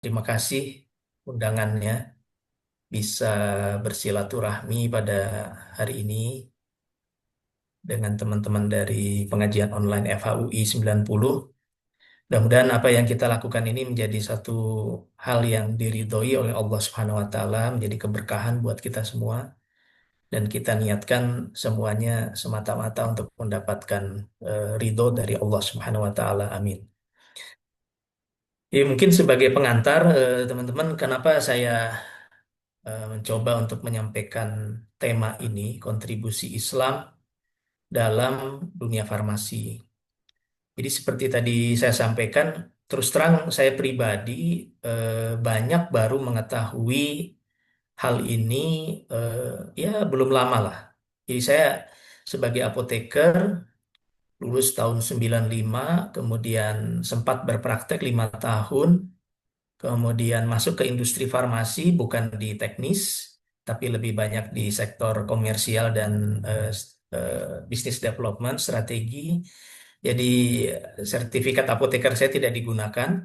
Terima kasih undangannya bisa bersilaturahmi pada hari ini dengan teman-teman dari pengajian online FHUI 90. Mudah-mudahan apa yang kita lakukan ini menjadi satu hal yang diridhoi oleh Allah Subhanahu wa taala, menjadi keberkahan buat kita semua dan kita niatkan semuanya semata-mata untuk mendapatkan ridho dari Allah Subhanahu wa taala. Amin. Ya, mungkin sebagai pengantar teman-teman, kenapa saya mencoba untuk menyampaikan tema ini, kontribusi Islam dalam dunia farmasi. Jadi seperti tadi saya sampaikan, terus terang saya pribadi banyak baru mengetahui hal ini ya belum lama lah. Jadi saya sebagai apoteker lulus tahun 95, kemudian sempat berpraktek 5 tahun. Kemudian masuk ke industri farmasi bukan di teknis, tapi lebih banyak di sektor komersial dan business development, strategi. Jadi sertifikat apoteker saya tidak digunakan.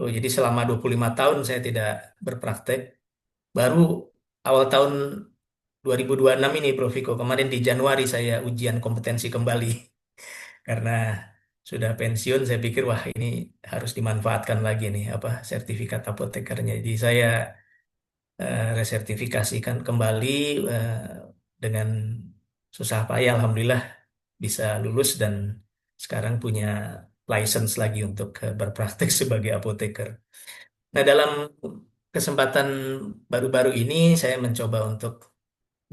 Oh, jadi selama 25 tahun saya tidak berpraktek. Baru awal tahun 2026 ini, Prof. Viko, kemarin di Januari saya ujian kompetensi kembali. Karena sudah pensiun, saya pikir wah ini harus dimanfaatkan lagi nih apa sertifikat apotekernya. Jadi saya resertifikasikan kembali eh, dengan susah payah, alhamdulillah bisa lulus dan sekarang punya license lagi untuk berpraktek sebagai apoteker. Nah, dalam kesempatan baru-baru ini saya mencoba untuk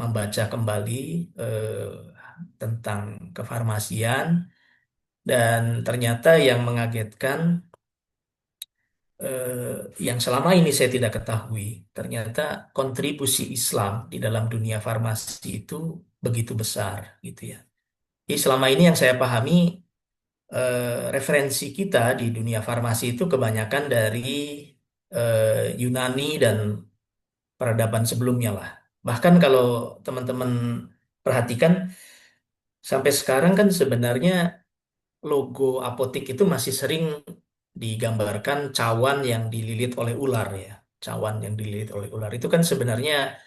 membaca kembali eh, tentang kefarmasian dan ternyata yang mengagetkan yang selama ini saya tidak ketahui, ternyata kontribusi Islam di dalam dunia farmasi itu begitu besar gitu ya. Jadi selama ini yang saya pahami referensi kita di dunia farmasi itu kebanyakan dari Yunani dan peradaban sebelumnya lah. Bahkan kalau teman-teman perhatikan sampai sekarang kan sebenarnya logo apotik itu masih sering digambarkan cawan yang dililit oleh ular ya. Cawan yang dililit oleh ular itu kan sebenarnya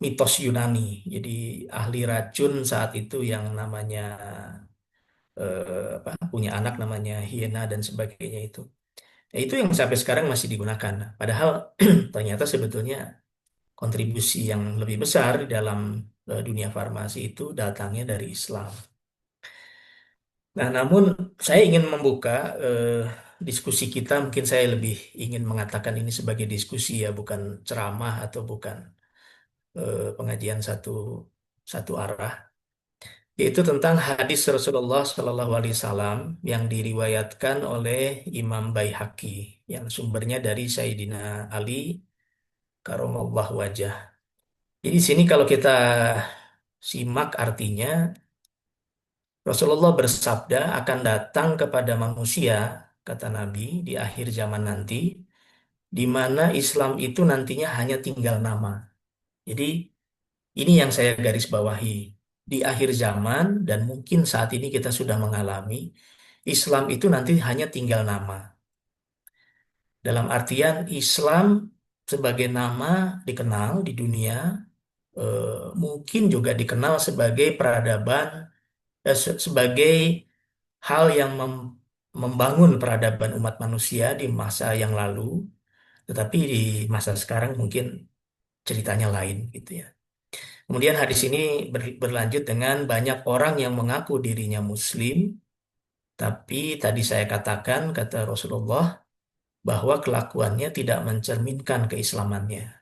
mitos Yunani. Jadi ahli racun saat itu yang namanya punya anak namanya Hiena dan sebagainya itu. Ya, itu yang sampai sekarang masih digunakan. Padahal ternyata sebetulnya kontribusi yang lebih besar di dalam dunia farmasi itu datangnya dari Islam. Nah, namun saya ingin membuka eh, diskusi kita, mungkin saya lebih ingin mengatakan ini sebagai diskusi ya, bukan ceramah atau bukan pengajian satu satu arah, yaitu tentang hadis Rasulullah Shallallahu Alaihi Wasallam yang diriwayatkan oleh Imam Baihaqi, yang sumbernya dari Sayyidina Ali Karomallahu wajah. Jadi di sini kalau kita simak artinya, Rasulullah bersabda akan datang kepada manusia, kata Nabi, di akhir zaman nanti, di mana Islam itu nantinya hanya tinggal nama. Jadi ini yang saya garis bawahi. Di akhir zaman dan mungkin saat ini kita sudah mengalami, Islam itu nanti hanya tinggal nama. Dalam artian Islam sebagai nama dikenal di dunia, mungkin juga dikenal sebagai peradaban, sebagai hal yang membangun peradaban umat manusia di masa yang lalu, tetapi di masa sekarang mungkin ceritanya lain gitu ya. Kemudian hadis ini berlanjut dengan banyak orang yang mengaku dirinya Muslim, tapi tadi saya katakan, kata Rasulullah, bahwa kelakuannya tidak mencerminkan keislamannya.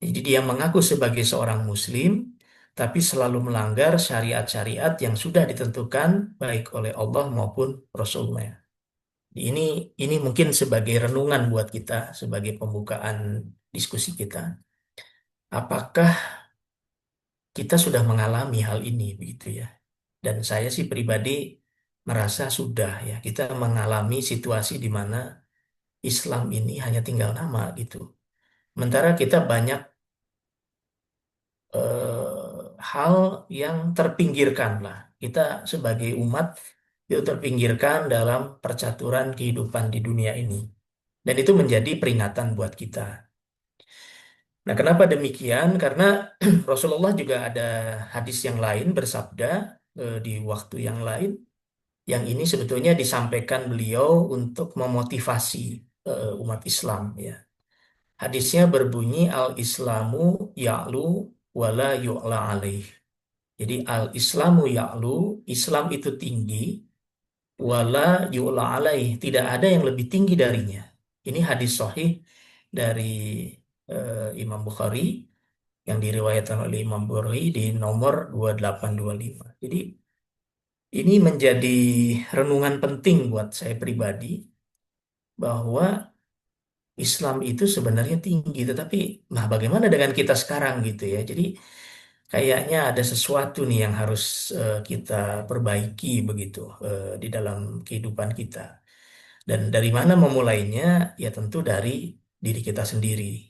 Jadi dia mengaku sebagai seorang Muslim, tapi selalu melanggar syariat-syariat yang sudah ditentukan baik oleh Allah maupun Rasulnya. Ini ini mungkin sebagai renungan buat kita, sebagai pembukaan diskusi kita. Apakah kita sudah mengalami hal ini begitu ya? Dan saya sih pribadi merasa sudah ya. Kita mengalami situasi di mana Islam ini hanya tinggal nama gitu. Sementara kita banyak hal yang terpinggirkan lah. Kita sebagai umat itu terpinggirkan dalam percaturan kehidupan di dunia ini. Dan itu menjadi peringatan buat kita. Nah, kenapa demikian? Karena Rasulullah juga ada hadis yang lain bersabda di waktu yang lain, yang ini sebetulnya disampaikan beliau untuk memotivasi umat Islam ya. Hadisnya berbunyi al-Islamu ya'lu wala yu'la alaih. Jadi al-Islamu ya'lu, Islam itu tinggi, wala yu'la alaih, tidak ada yang lebih tinggi darinya. Ini hadis sahih dari Imam Bukhari yang diriwayatkan oleh Imam Bukhari di nomor 2825. Jadi ini menjadi renungan penting buat saya pribadi bahwa Islam itu sebenarnya tinggi, tetapi nah bagaimana dengan kita sekarang gitu ya. Jadi kayaknya ada sesuatu nih yang harus kita perbaiki begitu di dalam kehidupan kita. Dan dari mana memulainya? Ya tentu dari diri kita sendiri.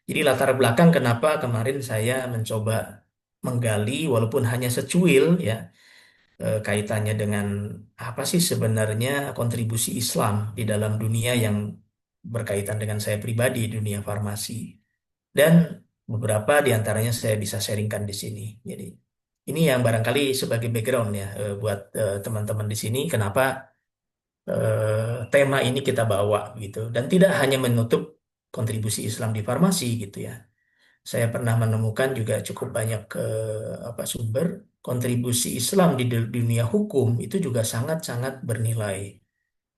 Jadi latar belakang kenapa kemarin saya mencoba menggali walaupun hanya secuil ya kaitannya dengan apa sih sebenarnya kontribusi Islam di dalam dunia yang berkaitan dengan saya pribadi, dunia farmasi. Dan beberapa di antaranya saya bisa sharingkan di sini. Jadi ini yang barangkali sebagai background ya buat teman-teman di sini kenapa tema ini kita bawa gitu. Dan tidak hanya menutup kontribusi Islam di farmasi gitu ya. Saya pernah menemukan juga cukup banyak apa sumber kontribusi Islam di dunia hukum itu juga sangat-sangat bernilai.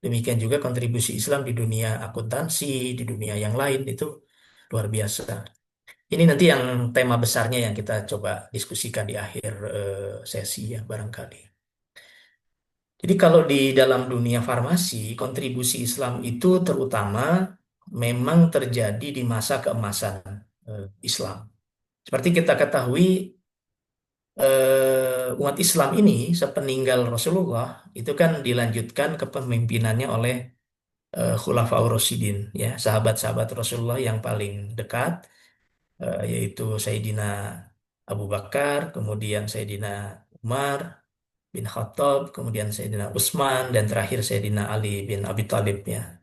Demikian juga kontribusi Islam di dunia akuntansi, di dunia yang lain itu luar biasa. Ini nanti yang tema besarnya yang kita coba diskusikan di akhir sesi ya barangkali. Jadi kalau di dalam dunia farmasi, kontribusi Islam itu terutama memang terjadi di masa keemasan Islam. Seperti kita ketahui, umat Islam ini sepeninggal Rasulullah itu kan dilanjutkan kepemimpinannya oleh Khulafaur Rasyidin, ya sahabat-sahabat Rasulullah yang paling dekat, yaitu Sayyidina Abu Bakar, kemudian Sayyidina Umar bin Khattab, kemudian Sayyidina Utsman, dan terakhir Sayyidina Ali bin Abi Thalib ya,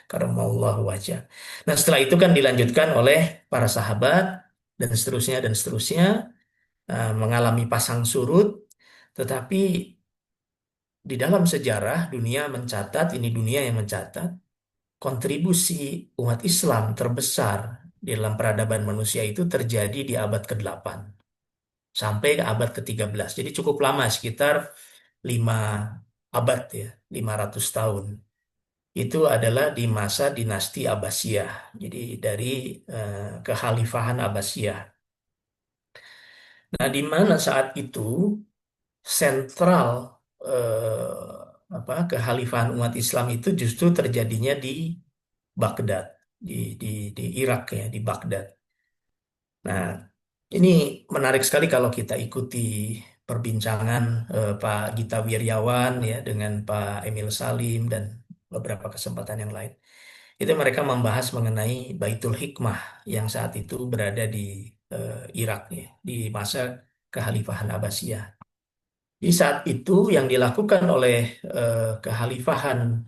karamallahu wajah. Nah setelah itu kan dilanjutkan oleh para sahabat dan seterusnya mengalami pasang surut, tetapi di dalam sejarah dunia mencatat, ini dunia yang mencatat, kontribusi umat Islam terbesar di dalam peradaban manusia itu terjadi di abad ke-8 sampai ke abad ke-13. Jadi cukup lama, sekitar 5 abad ya, 500 tahun. Itu adalah di masa dinasti Abbasiyah. Jadi dari kekhalifahan Abbasiyah. Nah, di mana saat itu sentral kekhalifahan umat Islam itu justru terjadinya di Baghdad, di di di Irak ya, di Baghdad. Nah, ini menarik sekali kalau kita ikuti perbincangan Pak Gita Wirjawan ya dengan Pak Emil Salim dan beberapa kesempatan yang lain. Itu mereka membahas mengenai Baitul Hikmah yang saat itu berada di Irak ya, di masa kekhalifahan Abbasiyah. Di saat itu yang dilakukan oleh kekhalifahan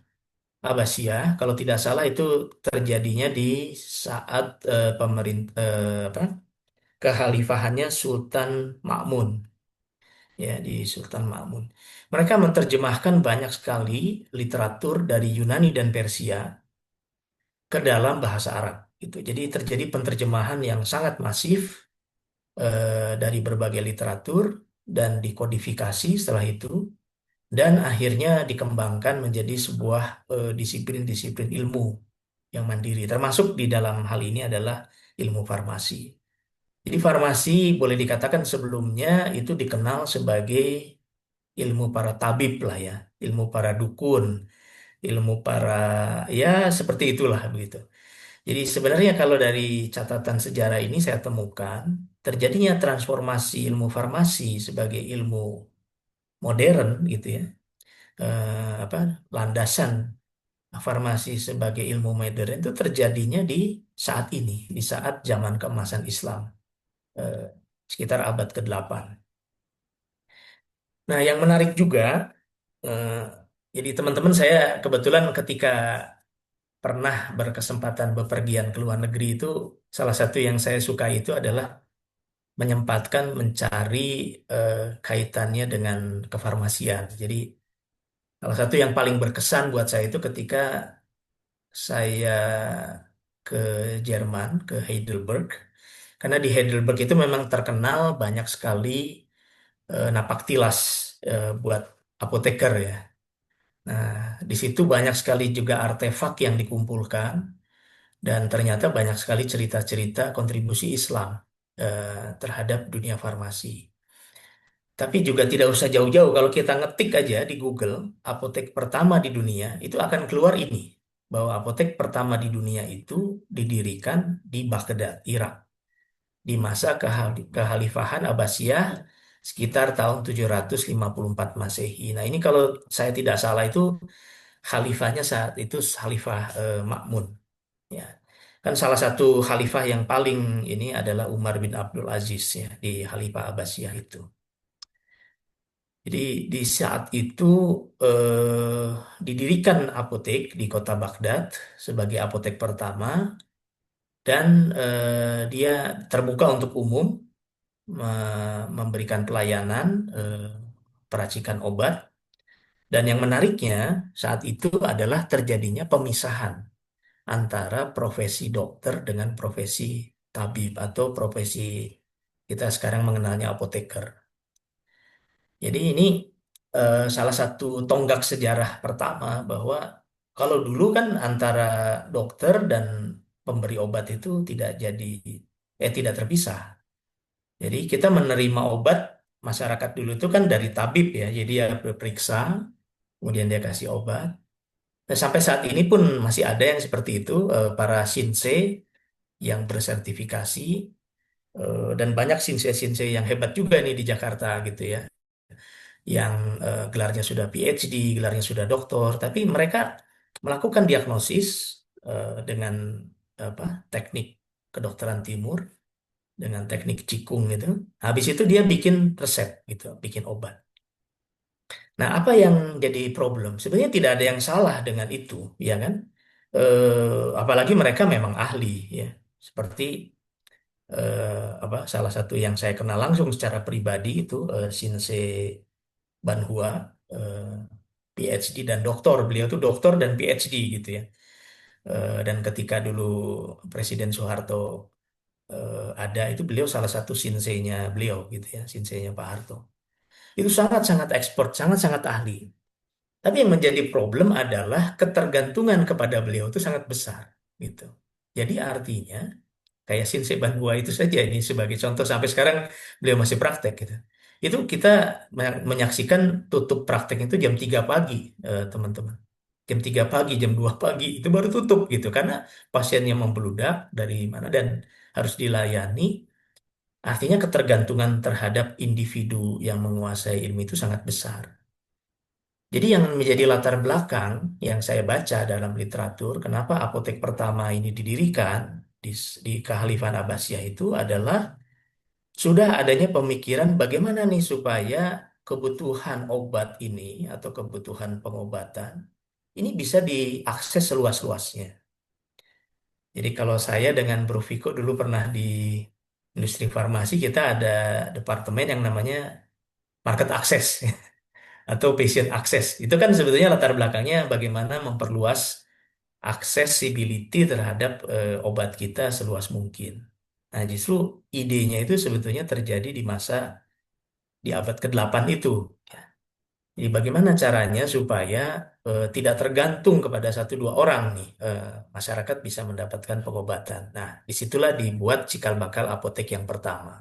Abbasiyah, kalau tidak salah itu terjadinya di saat pemerintah kekhalifahannya Sultan Ma'mun, ya di Sultan Ma'mun. Mereka menerjemahkan banyak sekali literatur dari Yunani dan Persia ke dalam bahasa Arab. Gitu. Jadi terjadi penerjemahan yang sangat masif dari berbagai literatur dan dikodifikasi setelah itu dan akhirnya dikembangkan menjadi sebuah disiplin-disiplin ilmu yang mandiri. Termasuk di dalam hal ini adalah ilmu farmasi. Jadi farmasi boleh dikatakan sebelumnya itu dikenal sebagai ilmu para tabib lah ya, ilmu para dukun, ilmu para ya seperti itulah begitu. Jadi sebenarnya kalau dari catatan sejarah ini saya temukan terjadinya transformasi ilmu farmasi sebagai ilmu modern gitu ya, apa landasan farmasi sebagai ilmu modern itu terjadinya di saat ini, di saat zaman keemasan Islam, eh, sekitar abad ke-8. Nah, yang menarik juga, eh, jadi teman-teman saya kebetulan ketika pernah berkesempatan bepergian ke luar negeri itu, salah satu yang saya suka itu adalah menyempatkan mencari kaitannya dengan kefarmasian. Jadi salah satu yang paling berkesan buat saya itu ketika saya ke Jerman, ke Heidelberg. Karena di Heidelberg itu memang terkenal banyak sekali napak tilas buat apoteker ya. Nah, di situ banyak sekali juga artefak yang dikumpulkan dan ternyata banyak sekali cerita-cerita kontribusi Islam terhadap dunia farmasi. Tapi juga tidak usah jauh-jauh. Kalau kita ngetik aja di Google, apotek pertama di dunia, itu akan keluar ini. Bahwa apotek pertama di dunia itu didirikan di Baghdad, Irak. Di masa kekhalifahan Abbasiyah sekitar tahun 754 Masehi. Nah ini kalau saya tidak salah itu khalifahnya saat itu Khalifah Ma'mun. Ya. Kan salah satu khalifah yang paling ini adalah Umar bin Abdul Aziz ya, di Khalifah Abbasiyah itu. Jadi di saat itu didirikan apotek di kota Baghdad sebagai apotek pertama dan dia terbuka untuk umum memberikan pelayanan peracikan obat dan yang menariknya saat itu adalah terjadinya pemisahan antara profesi dokter dengan profesi tabib atau profesi kita sekarang mengenalnya apoteker. Jadi ini salah satu tonggak sejarah pertama bahwa kalau dulu kan antara dokter dan pemberi obat itu tidak terpisah. Jadi kita menerima obat masyarakat dulu itu kan dari tabib ya. Jadi dia periksa, kemudian dia kasih obat. Dan sampai saat ini pun masih ada yang seperti itu, para shinsei yang bersertifikasi dan banyak shinsei-shinsei yang hebat juga nih di Jakarta gitu ya yang gelarnya sudah PhD, gelarnya sudah doktor, tapi mereka melakukan diagnosis dengan apa teknik kedokteran timur, dengan teknik Qigong gitu. Habis itu dia bikin resep gitu, bikin obat. Nah, apa yang jadi problem? Sebenarnya tidak ada yang salah dengan itu, ya kan? Apalagi mereka memang ahli, ya. Seperti salah satu yang saya kenal langsung secara pribadi itu Shinsei Banhua, PhD dan doktor. Beliau tuh doktor dan PhD gitu ya. Dan ketika dulu Presiden Soeharto ada, itu beliau salah satu sinseinya beliau gitu ya, sinseinya Pak Harto. Itu sangat-sangat expert, sangat-sangat ahli. Tapi yang menjadi problem adalah ketergantungan kepada beliau itu sangat besar gitu. Jadi artinya kayak Shinsei Banhua itu saja ini sebagai contoh sampai sekarang beliau masih praktek gitu. Itu kita menyaksikan tutup praktek itu jam 3 pagi, teman-teman. Jam 3 pagi, jam 2 pagi itu baru tutup gitu karena pasiennya membludak dari mana dan harus dilayani. Artinya ketergantungan terhadap individu yang menguasai ilmu itu sangat besar. Jadi yang menjadi latar belakang yang saya baca dalam literatur, kenapa apotek pertama ini didirikan di Kehalifahan Abbasiyah itu adalah sudah adanya pemikiran bagaimana nih supaya kebutuhan obat ini atau kebutuhan pengobatan ini bisa diakses seluas-luasnya. Jadi kalau saya dengan Bro Viko dulu pernah di industri farmasi, kita ada departemen yang namanya market access atau patient access. Itu kan sebetulnya latar belakangnya bagaimana memperluas accessibility terhadap obat kita seluas mungkin. Nah, justru idenya itu sebetulnya terjadi di masa di abad ke-8 itu. Jadi bagaimana caranya supaya tidak tergantung kepada satu dua orang nih masyarakat bisa mendapatkan pengobatan. Nah, disitulah dibuat cikal bakal apotek yang pertama.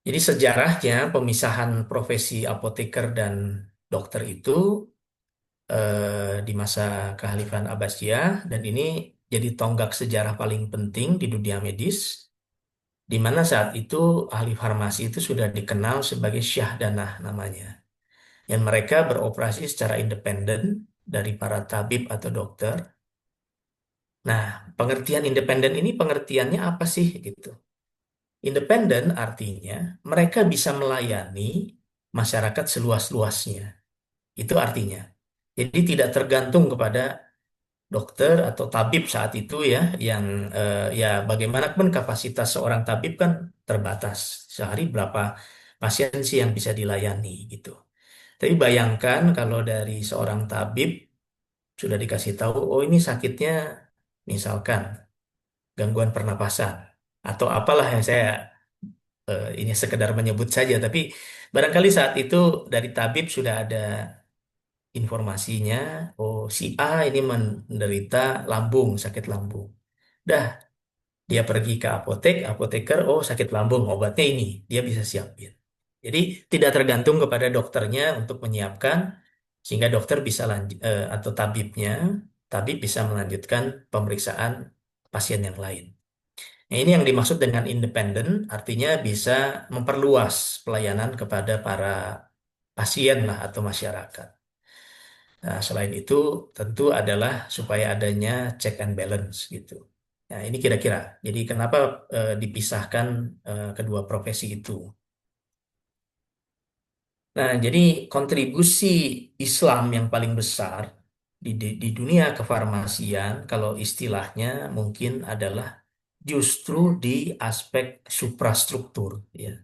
Jadi sejarahnya pemisahan profesi apoteker dan dokter itu di masa Kehalifahan Abbasiyah dan ini jadi tonggak sejarah paling penting di dunia medis, di mana saat itu ahli farmasi itu sudah dikenal sebagai syahdanah namanya. Dan mereka beroperasi secara independen dari para tabib atau dokter. Nah, pengertian independen ini pengertiannya apa sih gitu? Independen artinya mereka bisa melayani masyarakat seluas-luasnya. Itu artinya. Jadi tidak tergantung kepada dokter atau tabib saat itu ya, yang ya bagaimanapun kapasitas seorang tabib kan terbatas. Sehari berapa pasien sih yang bisa dilayani gitu. Tapi bayangkan kalau dari seorang tabib sudah dikasih tahu, oh ini sakitnya misalkan gangguan pernapasan atau apalah yang saya ini sekedar menyebut saja, tapi barangkali saat itu dari tabib sudah ada informasinya, oh si A ini menderita lambung, sakit lambung. Dah, dia pergi ke apotek, apoteker, oh sakit lambung, obatnya ini, dia bisa siapin. Jadi tidak tergantung kepada dokternya untuk menyiapkan, sehingga dokter bisa lanjut atau tabib bisa melanjutkan pemeriksaan pasien yang lain. Nah, ini yang dimaksud dengan independen, artinya bisa memperluas pelayanan kepada para pasien lah atau masyarakat. Nah, selain itu tentu adalah supaya adanya check and balance gitu. Nah, ini kira-kira. Jadi kenapa dipisahkan kedua profesi itu? Nah, jadi kontribusi Islam yang paling besar di dunia kefarmasian, kalau istilahnya mungkin adalah justru di aspek suprastruktur, ya.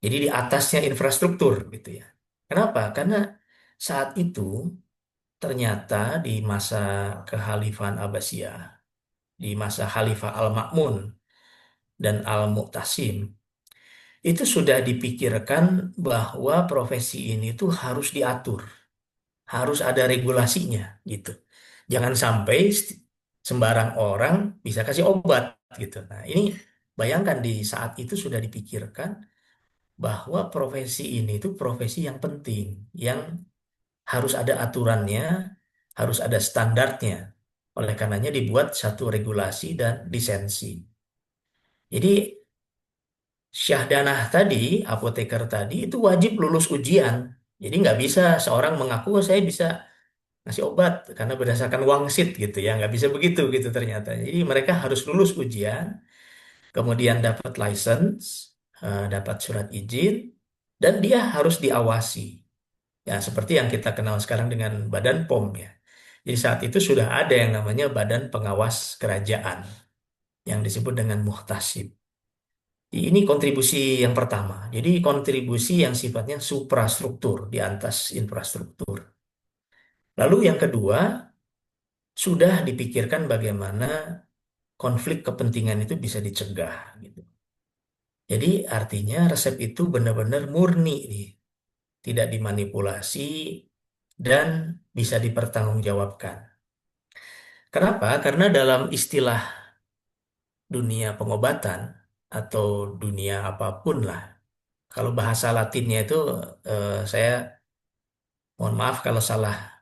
Jadi di atasnya infrastruktur gitu ya. Kenapa? Karena saat itu ternyata di masa Kekhalifahan Abbasiyah, di masa Khalifah Al-Ma'mun dan Al-Mu'tasim, itu sudah dipikirkan bahwa profesi ini tuh harus diatur, harus ada regulasinya gitu. Jangan sampai sembarang orang bisa kasih obat gitu. Nah, ini bayangkan di saat itu sudah dipikirkan bahwa profesi ini itu profesi yang penting, yang harus ada aturannya, harus ada standarnya. Oleh karenanya dibuat satu regulasi dan lisensi. Jadi syahdanah tadi, apoteker tadi itu wajib lulus ujian. Jadi nggak bisa seorang mengaku "Oh, saya bisa ngasih obat karena berdasarkan wangsit gitu ya, nggak bisa begitu gitu ternyata. Jadi mereka harus lulus ujian, kemudian dapat license, dapat surat izin, dan dia harus diawasi. Ya, seperti yang kita kenal sekarang dengan Badan POM ya. Jadi saat itu sudah ada yang namanya Badan Pengawas Kerajaan yang disebut dengan Muhtasib. Ini kontribusi yang pertama. Jadi kontribusi yang sifatnya suprastruktur di atas infrastruktur. Lalu yang kedua, sudah dipikirkan bagaimana konflik kepentingan itu bisa dicegah gitu. Jadi artinya resep itu benar-benar murni nih, tidak dimanipulasi dan bisa dipertanggungjawabkan. Kenapa? Karena dalam istilah dunia pengobatan atau dunia apapun lah, kalau bahasa Latinnya itu saya mohon maaf kalau salah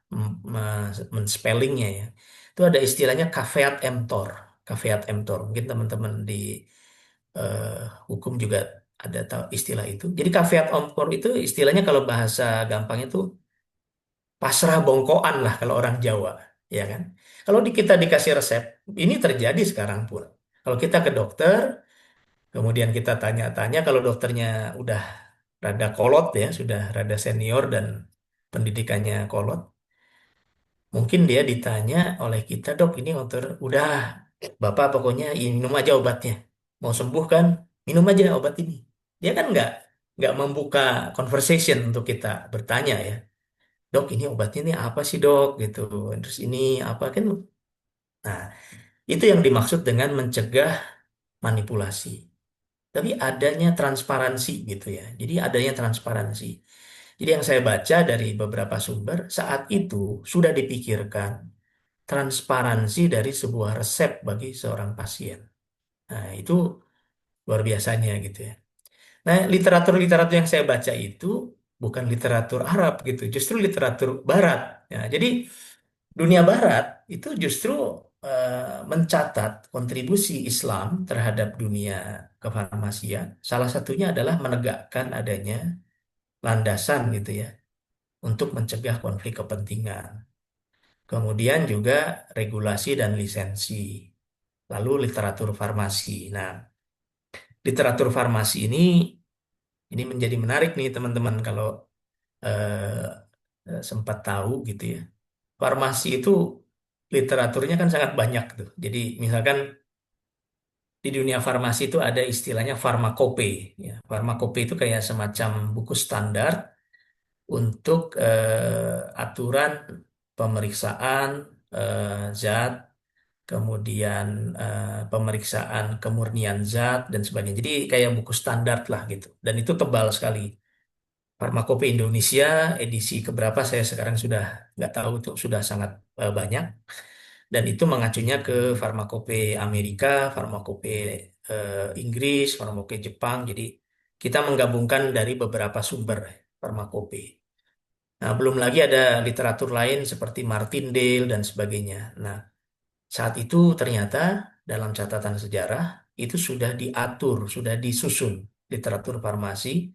men-spellingnya ya. Itu ada istilahnya caveat emptor. Caveat emptor. Mungkin teman-teman di eh, hukum juga ada tahu istilah itu. Jadi caveat emptor itu istilahnya kalau bahasa gampangnya itu pasrah bongkoan lah kalau orang Jawa, ya kan? Kalau kita dikasih resep, ini terjadi sekarang pun. Kalau kita ke dokter, kemudian kita tanya-tanya, kalau dokternya udah rada kolot ya, sudah rada senior dan pendidikannya kolot, mungkin dia ditanya oleh kita, dok, ini dokter, udah, bapak pokoknya minum aja obatnya. Mau sembuh kan, minum aja obat ini. Dia kan nggak membuka conversation untuk kita bertanya ya. Dok, ini obatnya ini apa sih dok gitu. Terus ini apa kan? Nah, itu yang dimaksud dengan mencegah manipulasi. Tapi adanya transparansi gitu ya. Jadi adanya transparansi. Jadi yang saya baca dari beberapa sumber, saat itu sudah dipikirkan transparansi dari sebuah resep bagi seorang pasien. Nah, itu luar biasanya gitu ya. Nah, literatur-literatur yang saya baca itu bukan literatur Arab gitu, justru literatur Barat. Ya, jadi dunia Barat itu justru mencatat kontribusi Islam terhadap dunia kefarmasian. Salah satunya adalah menegakkan adanya landasan gitu ya untuk mencegah konflik kepentingan. Kemudian juga regulasi dan lisensi. Lalu literatur farmasi. Nah, literatur farmasi ini menjadi menarik nih teman-teman kalau sempat tahu gitu ya. Farmasi itu literaturnya kan sangat banyak tuh. Jadi misalkan di dunia farmasi itu ada istilahnya farmakope. Ya, farmakope itu kayak semacam buku standar untuk aturan pemeriksaan zat, kemudian pemeriksaan kemurnian zat dan sebagainya. Jadi kayak buku standar lah gitu. Dan itu tebal sekali. Farmakope Indonesia edisi keberapa saya sekarang sudah nggak tahu tuh sudah sangat banyak. Dan itu mengacunya ke farmakope Amerika, farmakope Inggris, farmakope Jepang. Jadi kita menggabungkan dari beberapa sumber farmakope. Nah, belum lagi ada literatur lain seperti Martindale dan sebagainya. Nah, saat itu ternyata dalam catatan sejarah itu sudah diatur, sudah disusun literatur farmasi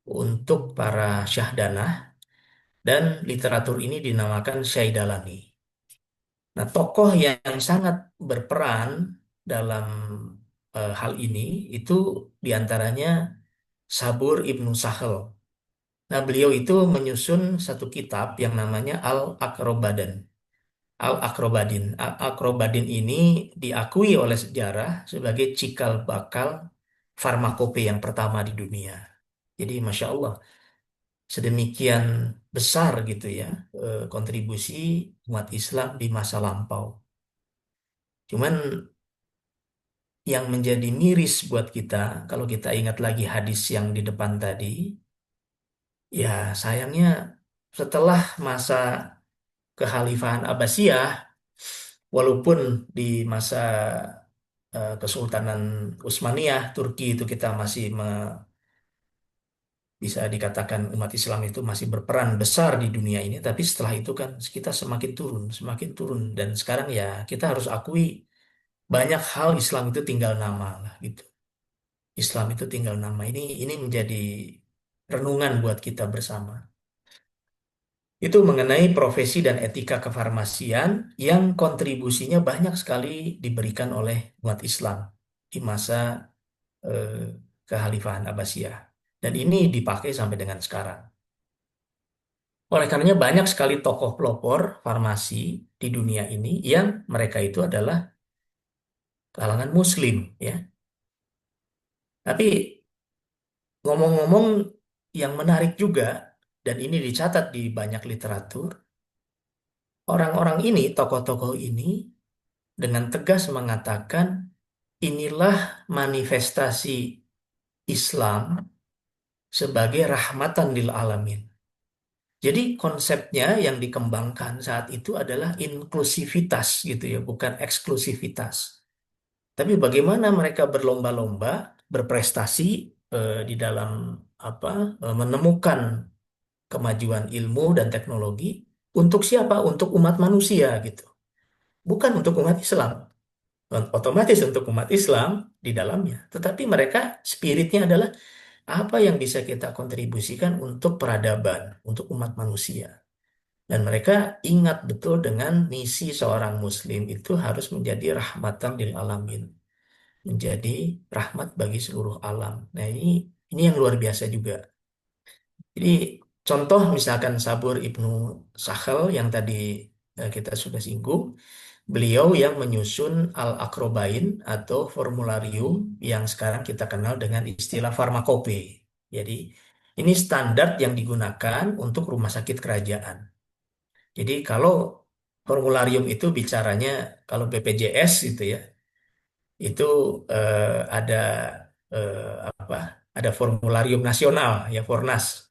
untuk para syahdanah dan literatur ini dinamakan Syai Dalani. Nah, tokoh yang sangat berperan dalam hal ini itu diantaranya Sabur Ibnu Sahel. Nah, beliau itu menyusun satu kitab yang namanya Al-Akrobadan. Al-Akrobadin ini diakui oleh sejarah sebagai cikal bakal farmakope yang pertama di dunia. Jadi, Masya Allah, sedemikian besar gitu ya kontribusi umat Islam di masa lampau. Cuman yang menjadi miris buat kita, kalau kita ingat lagi hadis yang di depan tadi, ya sayangnya setelah masa kekhalifahan Abbasiyah, walaupun di masa Kesultanan Utsmaniyah, Turki itu kita masih bisa dikatakan umat Islam itu masih berperan besar di dunia ini, tapi setelah itu kan kita semakin turun, dan sekarang ya kita harus akui banyak hal Islam itu tinggal nama lah gitu. Islam itu tinggal nama. Ini menjadi renungan buat kita bersama. Itu mengenai profesi dan etika kefarmasian yang kontribusinya banyak sekali diberikan oleh umat Islam di masa eh, kekhalifahan Abbasiyah. Dan ini dipakai sampai dengan sekarang. Oleh karenanya banyak sekali tokoh pelopor farmasi di dunia ini yang mereka itu adalah kalangan Muslim, ya. Tapi ngomong-ngomong, yang menarik juga, dan ini dicatat di banyak literatur, orang-orang ini, tokoh-tokoh ini, dengan tegas mengatakan, inilah manifestasi Islam sebagai rahmatan lil alamin. Jadi konsepnya yang dikembangkan saat itu adalah inklusivitas gitu ya, bukan eksklusivitas. Tapi bagaimana mereka berlomba-lomba, berprestasi di dalam apa menemukan kemajuan ilmu dan teknologi untuk siapa? Untuk umat manusia gitu. Bukan untuk umat Islam. Otomatis untuk umat Islam di dalamnya. Tetapi mereka spiritnya adalah apa yang bisa kita kontribusikan untuk peradaban, untuk umat manusia. Dan mereka ingat betul dengan misi seorang Muslim itu harus menjadi rahmatan lil alamin, menjadi rahmat bagi seluruh alam. Nah ini yang luar biasa juga. Jadi contoh misalkan Sabur Ibnu Sahel yang tadi kita sudah singgung, beliau yang menyusun Al-Akrobain atau formularium yang sekarang kita kenal dengan istilah farmakope. Jadi ini standar yang digunakan untuk rumah sakit kerajaan. Jadi kalau formularium itu bicaranya kalau BPJS itu ya, itu eh, ada eh, apa? Ada formularium nasional ya Fornas.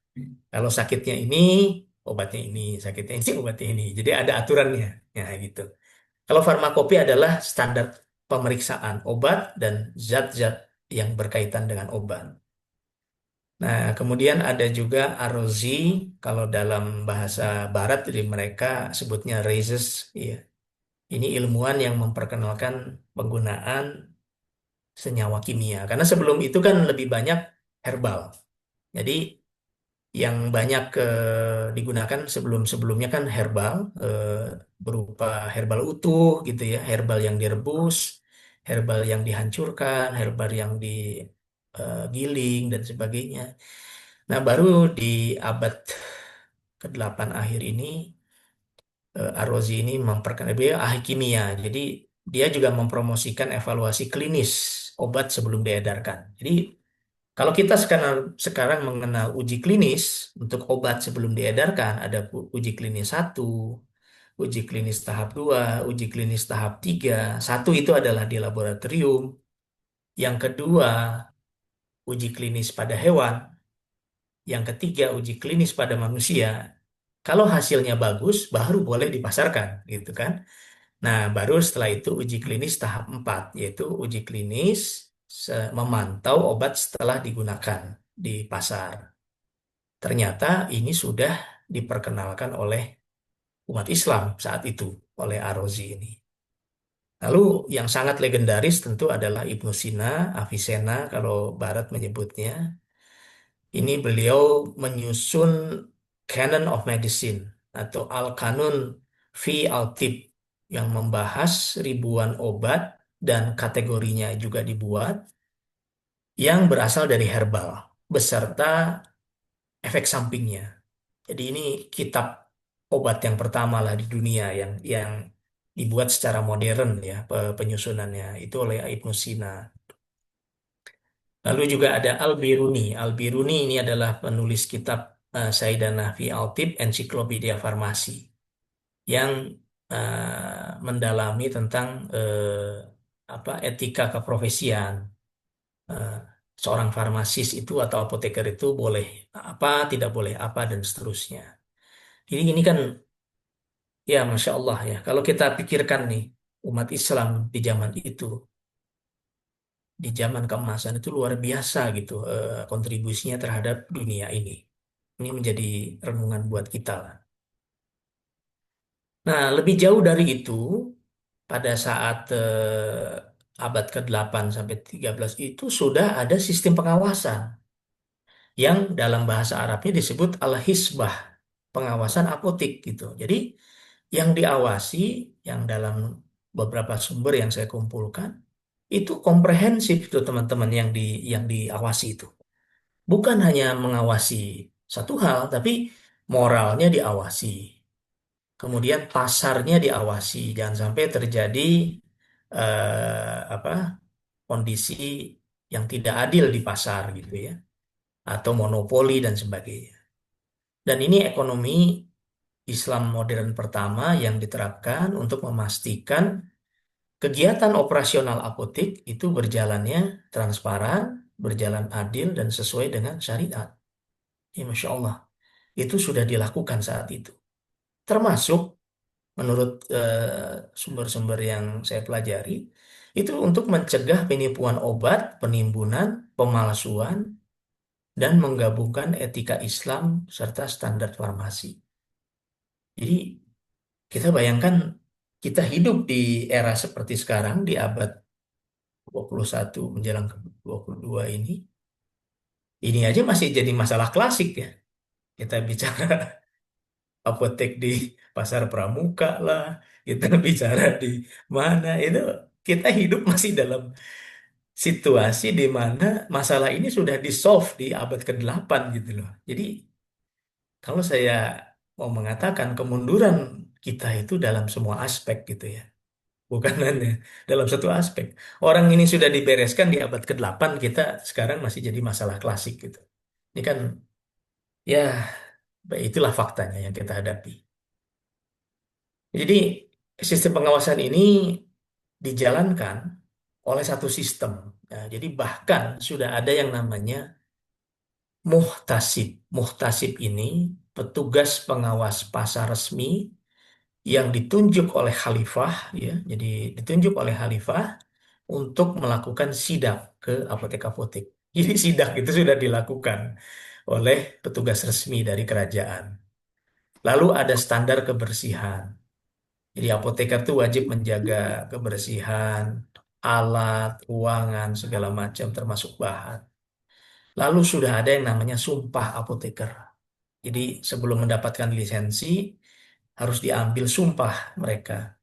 Kalau sakitnya ini, obatnya ini, sakitnya ini, obatnya ini. Jadi ada aturannya, ya gitu. Kalau farmakope adalah standar pemeriksaan obat dan zat-zat yang berkaitan dengan obat. Nah, kemudian ada juga Arozi, kalau dalam bahasa Barat, jadi mereka sebutnya Rhesus, ya. Ini ilmuwan yang memperkenalkan penggunaan senyawa kimia. Karena sebelum itu kan lebih banyak herbal. Jadi yang banyak digunakan sebelum-sebelumnya kan herbal, eh, berupa herbal utuh gitu ya, herbal yang direbus, herbal yang dihancurkan, herbal yang digiling dan sebagainya. Nah, baru di abad ke-8 akhir ini Arrozi ini memperkenalkan dia ahli kimia. Jadi dia juga mempromosikan evaluasi klinis obat sebelum diedarkan. Jadi kalau kita sekarang mengenal uji klinis untuk obat sebelum diedarkan, ada uji klinis 1, uji klinis tahap 2, uji klinis tahap 3. Satu itu adalah di laboratorium. Yang kedua, uji klinis pada hewan. Yang ketiga, uji klinis pada manusia. Kalau hasilnya bagus, baru boleh dipasarkan, gitu kan? Nah, baru setelah itu uji klinis tahap 4, yaitu uji klinis memantau obat setelah digunakan di pasar. Ternyata ini sudah diperkenalkan oleh umat Islam saat itu, oleh Ar-Razi ini. Lalu yang sangat legendaris tentu adalah Ibnu Sina, Avicenna kalau Barat menyebutnya. Ini beliau menyusun Canon of Medicine atau Al-Kanun fi Al-Tib yang membahas ribuan obat dan kategorinya juga dibuat yang berasal dari herbal beserta efek sampingnya. Jadi ini kitab obat yang pertama lah di dunia yang dibuat secara modern ya penyusunannya itu oleh Ibnu Sina. Lalu juga ada Al-Biruni. Al-Biruni ini adalah penulis kitab Saidanah fi Al-Tib Ensiklopedia Farmasi yang mendalami tentang apa etika keprofesian. Eh, Seorang farmasis itu atau apoteker itu boleh apa, tidak boleh apa dan seterusnya. Ini kan ya Masya Allah ya. Kalau kita pikirkan nih umat Islam di zaman itu, di zaman keemasan itu luar biasa gitu kontribusinya terhadap dunia ini. Ini menjadi renungan buat kita lah. Nah, lebih jauh dari itu, pada saat abad ke-8 sampai 13 itu sudah ada sistem pengawasan yang dalam bahasa Arabnya disebut al-hisbah, pengawasan apotik gitu. Jadi yang diawasi, yang dalam beberapa sumber yang saya kumpulkan, itu komprehensif itu teman-teman yang diawasi itu. Bukan hanya mengawasi satu hal, tapi moralnya diawasi. Kemudian pasarnya diawasi, jangan sampai terjadi apa kondisi yang tidak adil di pasar gitu ya, atau monopoli dan sebagainya. Dan ini ekonomi Islam modern pertama yang diterapkan untuk memastikan kegiatan operasional apotik itu berjalannya transparan, berjalan adil, dan sesuai dengan syariat. Ya, Masya Allah, itu sudah dilakukan saat itu. Termasuk menurut sumber-sumber yang saya pelajari, itu untuk mencegah penipuan obat, penimbunan, pemalsuan, dan menggabungkan etika Islam serta standar farmasi. Jadi kita bayangkan kita hidup di era seperti sekarang, di abad 21 menjelang ke 22 ini. Ini aja masih jadi masalah klasik ya. Kita bicara apotek di pasar pramuka lah, kita bicara di mana itu kita hidup masih dalam situasi di mana masalah ini sudah di-solve di abad ke-8 gitu loh. Jadi kalau saya mau mengatakan kemunduran kita itu dalam semua aspek gitu ya. Bukan hanya dalam satu aspek. Orang ini sudah dibereskan di abad ke-8, kita sekarang masih jadi masalah klasik gitu. Ini kan ya itulah faktanya yang kita hadapi. Jadi sistem pengawasan ini dijalankan oleh satu sistem. Nah, jadi bahkan sudah ada yang namanya muhtasib. Muhtasib ini petugas pengawas pasar resmi yang ditunjuk oleh khalifah, ya. Jadi ditunjuk oleh khalifah untuk melakukan sidak ke apotek-apotek. Jadi sidak itu sudah dilakukan oleh petugas resmi dari kerajaan. Lalu ada standar kebersihan. Jadi apoteker itu wajib menjaga kebersihan, alat, ruangan, segala macam termasuk bahan. Lalu sudah ada yang namanya sumpah apoteker. Jadi sebelum mendapatkan lisensi harus diambil sumpah mereka.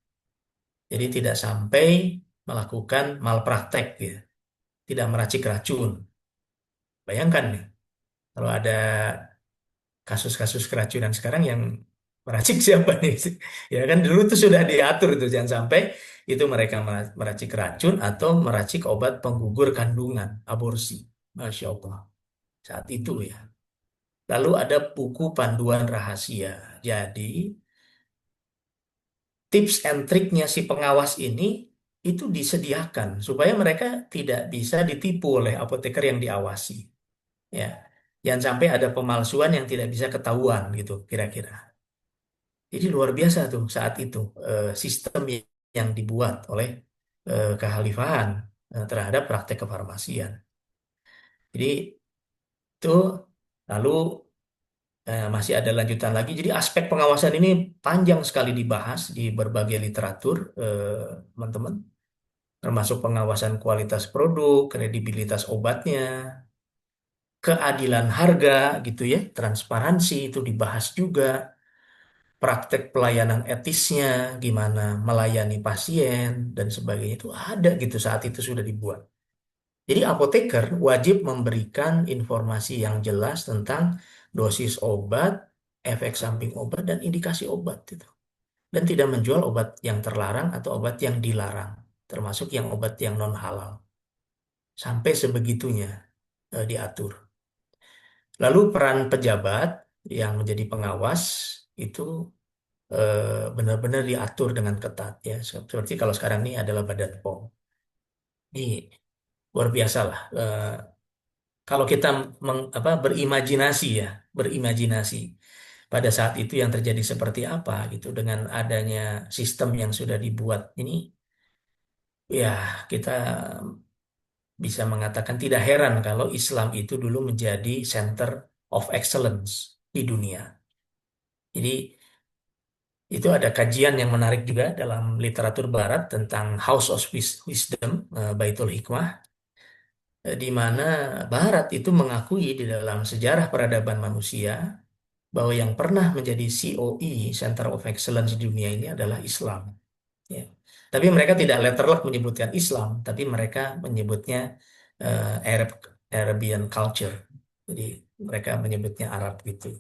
Jadi tidak sampai melakukan malpraktek ya, tidak meracik racun. Bayangkan nih, kalau ada kasus-kasus keracunan sekarang yang Meracik siapa nih? Ya kan dulu tuh sudah diatur itu jangan sampai itu mereka meracik racun atau meracik obat penggugur kandungan, aborsi. Masya Allah. Saat itu ya. Lalu ada buku panduan rahasia. Jadi tips and triknya si pengawas ini itu disediakan supaya mereka tidak bisa ditipu oleh apoteker yang diawasi. Ya, jangan sampai ada pemalsuan yang tidak bisa ketahuan gitu kira-kira. Jadi luar biasa tuh saat itu sistem yang dibuat oleh kekhalifahan terhadap praktek kefarmasian. Jadi itu lalu masih ada lanjutan lagi. Jadi aspek pengawasan ini panjang sekali dibahas di berbagai literatur, teman-teman. Termasuk pengawasan kualitas produk, kredibilitas obatnya, keadilan harga gitu ya, transparansi itu dibahas juga, praktek pelayanan etisnya, gimana melayani pasien dan sebagainya itu ada gitu saat itu sudah dibuat. Jadi apoteker wajib memberikan informasi yang jelas tentang dosis obat, efek samping obat dan indikasi obat itu. Dan tidak menjual obat yang terlarang atau obat yang dilarang, termasuk yang obat yang non halal. Sampai sebegitunya diatur. Lalu peran pejabat yang menjadi pengawas itu benar-benar diatur dengan ketat ya. Seperti kalau sekarang ini adalah Badan POM. Ini luar biasa lah. Kalau kita berimajinasi ya, berimajinasi pada saat itu yang terjadi seperti apa gitu dengan adanya sistem yang sudah dibuat ini, ya kita bisa mengatakan tidak heran kalau Islam itu dulu menjadi center of excellence di dunia. Jadi itu ada kajian yang menarik juga dalam literatur Barat tentang House of Wisdom, Baitul Hikmah, di mana Barat itu mengakui di dalam sejarah peradaban manusia bahwa yang pernah menjadi COE, Center of Excellence di dunia ini adalah Islam. Ya. Tapi mereka tidak letterlock menyebutkan Islam, tapi mereka menyebutnya Arab Arabian culture. Jadi mereka menyebutnya Arab gitu.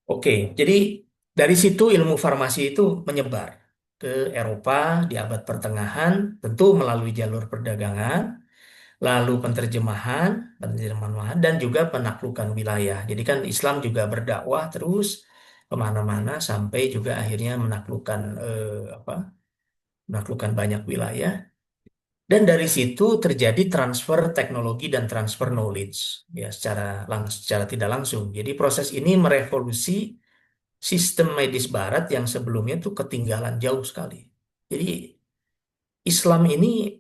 Oke, jadi dari situ ilmu farmasi itu menyebar ke Eropa di abad pertengahan, tentu melalui jalur perdagangan, lalu penerjemahan dan juga penaklukan wilayah. Jadi kan Islam juga berdakwah terus kemana-mana sampai juga akhirnya menaklukkan banyak wilayah. Dan dari situ terjadi transfer teknologi dan transfer knowledge ya secara tidak langsung. Jadi proses ini merevolusi sistem medis barat yang sebelumnya tuh ketinggalan jauh sekali. Jadi Islam ini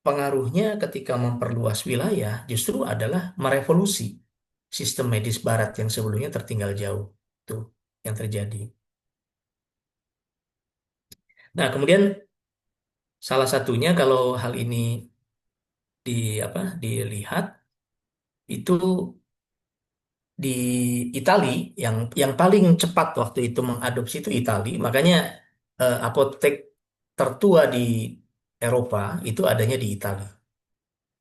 pengaruhnya ketika memperluas wilayah justru adalah merevolusi sistem medis barat yang sebelumnya tertinggal jauh. Itu yang terjadi. Nah, kemudian salah satunya kalau hal ini dilihat itu di Itali yang paling cepat waktu itu mengadopsi itu Itali. Makanya apotek tertua di Eropa itu adanya di Italia.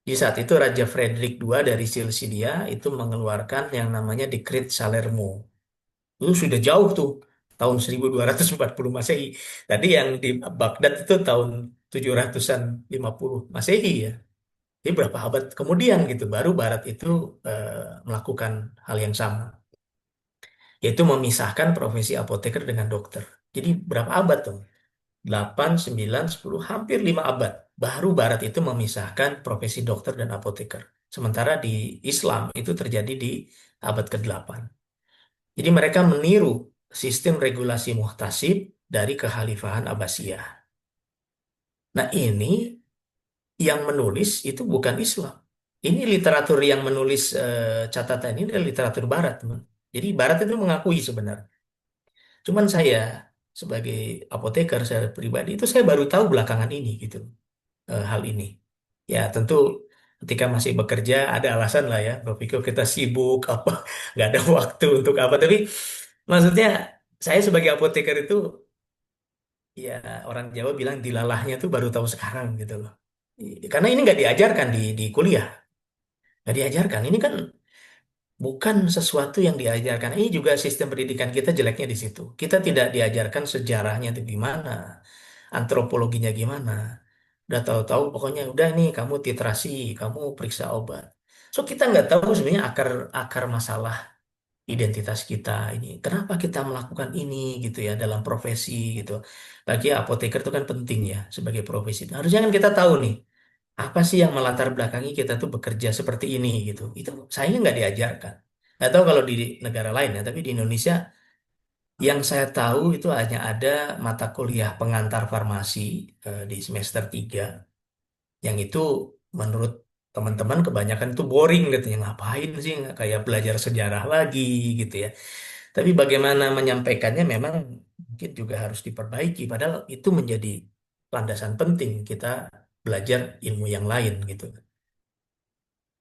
Di saat itu Raja Frederick II dari Silsilia itu mengeluarkan yang namanya Dekret Salermo. Itu sudah jauh tuh, tahun 1240 Masehi. Tadi yang di Baghdad itu tahun 700-an 50 Masehi ya. Jadi berapa abad kemudian gitu baru Barat itu melakukan hal yang sama, yaitu memisahkan profesi apoteker dengan dokter. Jadi berapa abad tuh? 8, 9, 10, hampir 5 abad. Baru Barat itu memisahkan profesi dokter dan apoteker. Sementara di Islam itu terjadi di abad ke-8. Jadi mereka meniru sistem regulasi muhtasib dari kekhalifahan Abbasiyah. Nah ini yang menulis itu bukan Islam. Ini literatur yang menulis catatan ini adalah literatur Barat, teman. Jadi Barat itu mengakui sebenarnya. Cuman saya sebagai apoteker saya pribadi itu saya baru tahu belakangan ini gitu hal ini. Ya tentu ketika masih bekerja ada alasan lah ya. Berpikir kita sibuk apa nggak ada waktu untuk apa. Tapi maksudnya saya sebagai apoteker itu ya orang Jawa bilang dilalahnya tuh baru tahu sekarang gitu loh. Karena ini nggak diajarkan di kuliah, nggak diajarkan. Ini kan bukan sesuatu yang diajarkan. Ini juga sistem pendidikan kita jeleknya di situ. Kita tidak diajarkan sejarahnya itu gimana, antropologinya gimana. Udah tahu-tahu pokoknya udah nih kamu titrasi, kamu periksa obat. So kita nggak tahu sebenarnya akar akar masalah identitas kita ini. Kenapa kita melakukan ini gitu ya dalam profesi gitu. Lagi apoteker itu kan penting ya sebagai profesi. Nah, harusnya kan kita tahu nih apa sih yang melatar belakangi kita tuh bekerja seperti ini gitu. Itu saya nggak diajarkan. Nggak tahu kalau di negara lain ya, tapi di Indonesia yang saya tahu itu hanya ada mata kuliah pengantar farmasi di semester 3 yang itu menurut teman-teman kebanyakan itu boring katanya ngapain sih nggak kayak belajar sejarah lagi gitu ya. Tapi bagaimana menyampaikannya memang mungkin juga harus diperbaiki padahal itu menjadi landasan penting kita belajar ilmu yang lain gitu.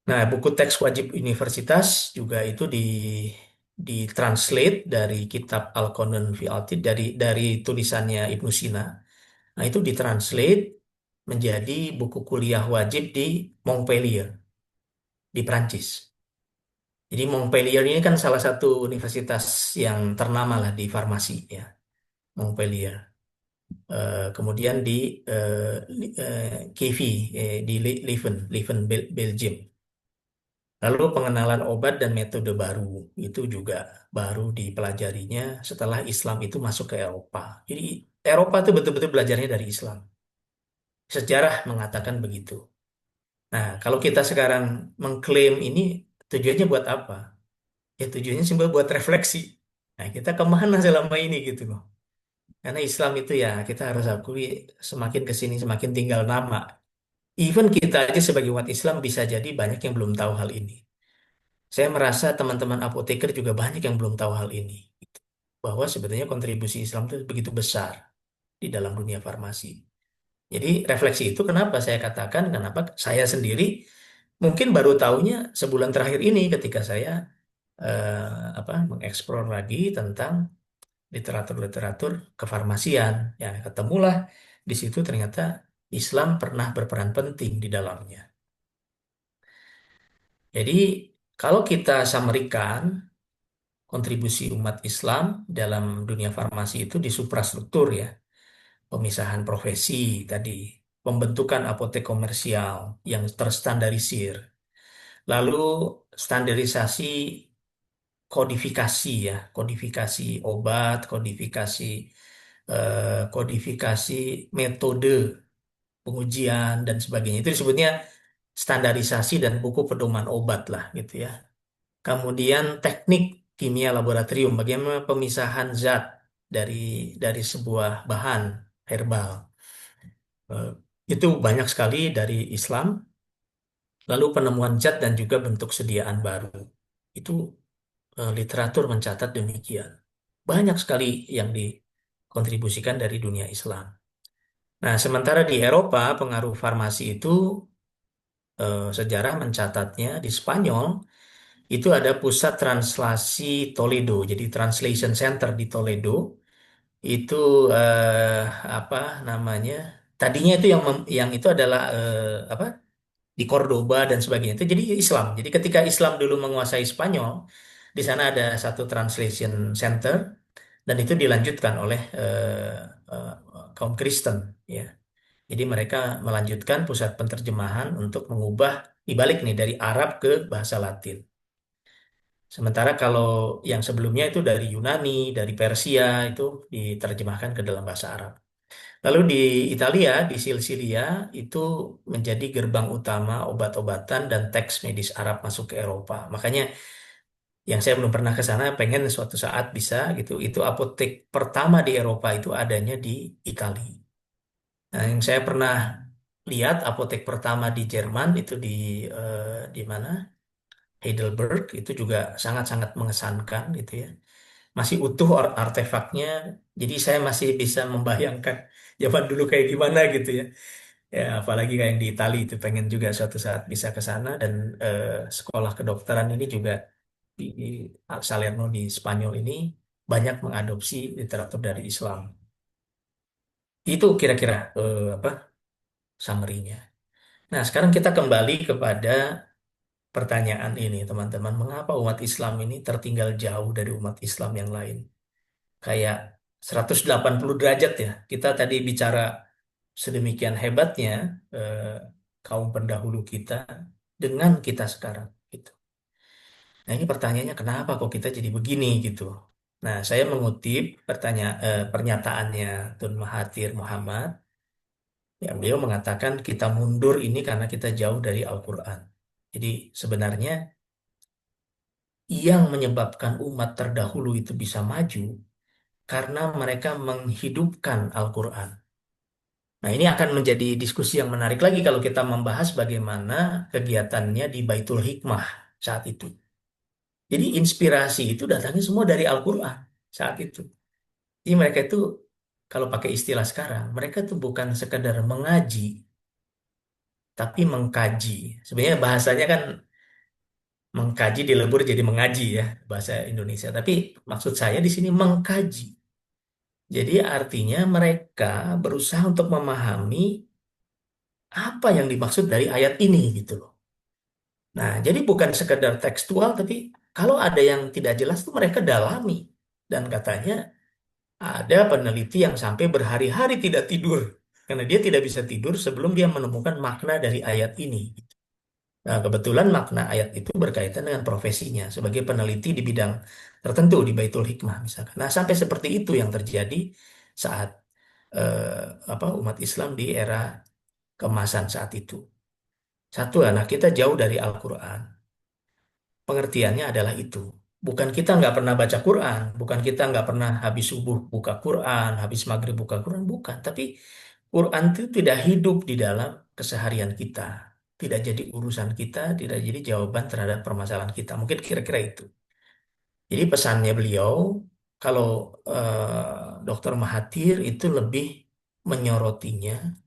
Nah, buku teks wajib universitas juga itu ditranslate dari kitab Al-Qanun fi Atid dari tulisannya Ibnu Sina. Nah, itu ditranslate menjadi buku kuliah wajib di Montpellier, di Prancis. Jadi Montpellier ini kan salah satu universitas yang ternama lah di farmasi ya, Montpellier. Kemudian di KV, di Leuven, Belgium. Lalu pengenalan obat dan metode baru itu juga baru dipelajarinya setelah Islam itu masuk ke Eropa. Jadi Eropa itu betul-betul belajarnya dari Islam. Sejarah mengatakan begitu. Nah, kalau kita sekarang mengklaim ini tujuannya buat apa? Ya tujuannya simpel buat refleksi. Nah, kita kemana selama ini gitu loh. Karena Islam itu ya kita harus akui semakin ke sini semakin tinggal nama. Even kita aja sebagai umat Islam bisa jadi banyak yang belum tahu hal ini. Saya merasa teman-teman apoteker juga banyak yang belum tahu hal ini. Bahwa sebenarnya kontribusi Islam itu begitu besar di dalam dunia farmasi. Jadi refleksi itu kenapa saya katakan, kenapa saya sendiri mungkin baru tahunya sebulan terakhir ini ketika saya mengeksplor lagi tentang literatur-literatur kefarmasian. Ya, ketemulah di situ ternyata Islam pernah berperan penting di dalamnya. Jadi kalau kita samerikan kontribusi umat Islam dalam dunia farmasi itu di suprastruktur ya, pemisahan profesi tadi, pembentukan apotek komersial yang terstandarisir, lalu standarisasi kodifikasi ya, kodifikasi obat, kodifikasi metode pengujian dan sebagainya. Itu disebutnya standarisasi dan buku pedoman obat lah gitu ya. Kemudian teknik kimia laboratorium, bagaimana pemisahan zat dari sebuah bahan herbal. Eh, Itu banyak sekali dari Islam. Lalu penemuan zat dan juga bentuk sediaan baru. Itu literatur mencatat demikian. Banyak sekali yang dikontribusikan dari dunia Islam. Nah, sementara di Eropa pengaruh farmasi itu sejarah mencatatnya di Spanyol itu ada pusat translasi Toledo, jadi Translation Center di Toledo itu eh, apa namanya? Tadinya itu yang itu adalah apa? Di Cordoba dan sebagainya itu jadi Islam. Jadi ketika Islam dulu menguasai Spanyol, di sana ada satu translation center dan itu dilanjutkan oleh eh, kaum Kristen, ya. Jadi mereka melanjutkan pusat penterjemahan untuk mengubah dibalik nih dari Arab ke bahasa Latin. Sementara kalau yang sebelumnya itu dari Yunani, dari Persia itu diterjemahkan ke dalam bahasa Arab. Lalu di Italia, di Sisilia itu menjadi gerbang utama obat-obatan dan teks medis Arab masuk ke Eropa. Makanya yang saya belum pernah ke sana, pengen suatu saat bisa gitu. Itu apotek pertama di Eropa itu adanya di Italia. Nah, yang saya pernah lihat apotek pertama di Jerman itu di mana? Heidelberg itu juga sangat-sangat mengesankan gitu ya. Masih utuh artefaknya. Jadi saya masih bisa membayangkan zaman dulu kayak gimana gitu ya. Ya, apalagi kayak yang di Itali itu pengen juga suatu saat bisa ke sana dan eh, sekolah kedokteran ini juga di Salerno di Spanyol ini banyak mengadopsi literatur dari Islam. Itu kira-kira apa summary-nya. Nah, sekarang kita kembali kepada pertanyaan ini, teman-teman. Mengapa umat Islam ini tertinggal jauh dari umat Islam yang lain? Kayak 180 derajat ya. Kita tadi bicara sedemikian hebatnya eh, kaum pendahulu kita dengan kita sekarang. Gitu. Nah ini pertanyaannya kenapa kok kita jadi begini gitu. Nah saya mengutip pernyataannya Tun Mahathir Muhammad. Ya, beliau mengatakan kita mundur ini karena kita jauh dari Al-Quran. Jadi sebenarnya yang menyebabkan umat terdahulu itu bisa maju karena mereka menghidupkan Al-Quran. Nah, ini akan menjadi diskusi yang menarik lagi kalau kita membahas bagaimana kegiatannya di Baitul Hikmah saat itu. Jadi inspirasi itu datangnya semua dari Al-Quran saat itu. Jadi mereka itu, kalau pakai istilah sekarang, mereka itu bukan sekedar mengaji, tapi mengkaji. Sebenarnya bahasanya kan mengkaji dilebur jadi mengaji ya, bahasa Indonesia. Tapi maksud saya di sini mengkaji. Jadi artinya mereka berusaha untuk memahami apa yang dimaksud dari ayat ini gitu loh. Nah, jadi bukan sekedar tekstual, tapi kalau ada yang tidak jelas tuh mereka dalami. Dan katanya ada peneliti yang sampai berhari-hari tidak tidur. Karena dia tidak bisa tidur sebelum dia menemukan makna dari ayat ini. Nah, kebetulan makna ayat itu berkaitan dengan profesinya sebagai peneliti di bidang tertentu di Baitul Hikmah misalkan. Nah, sampai seperti itu yang terjadi saat umat Islam di era keemasan saat itu. Satu, anak kita jauh dari Al-Quran. Pengertiannya adalah itu. Bukan kita nggak pernah baca Quran, bukan kita nggak pernah habis subuh buka Quran, habis maghrib buka Quran, bukan. Tapi Quran itu tidak hidup di dalam keseharian kita. Tidak jadi urusan kita, tidak jadi jawaban terhadap permasalahan kita. Mungkin kira-kira itu. Jadi pesannya beliau, kalau Dr. Mahathir itu lebih menyorotinya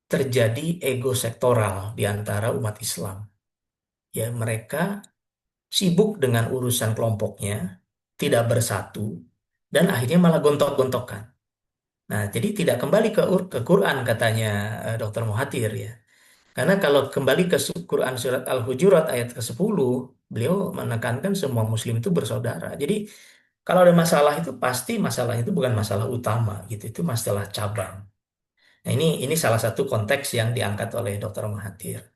terjadi ego sektoral di antara umat Islam. Ya, mereka sibuk dengan urusan kelompoknya, tidak bersatu, dan akhirnya malah gontok-gontokan. Nah, jadi tidak kembali ke Quran katanya Dr. Muhathir ya. Karena kalau kembali ke Quran surat Al-Hujurat ayat ke-10, beliau menekankan semua muslim itu bersaudara. Jadi kalau ada masalah itu pasti masalahnya itu bukan masalah utama gitu, itu masalah cabang. Nah, ini salah satu konteks yang diangkat oleh Dr. Mahathir.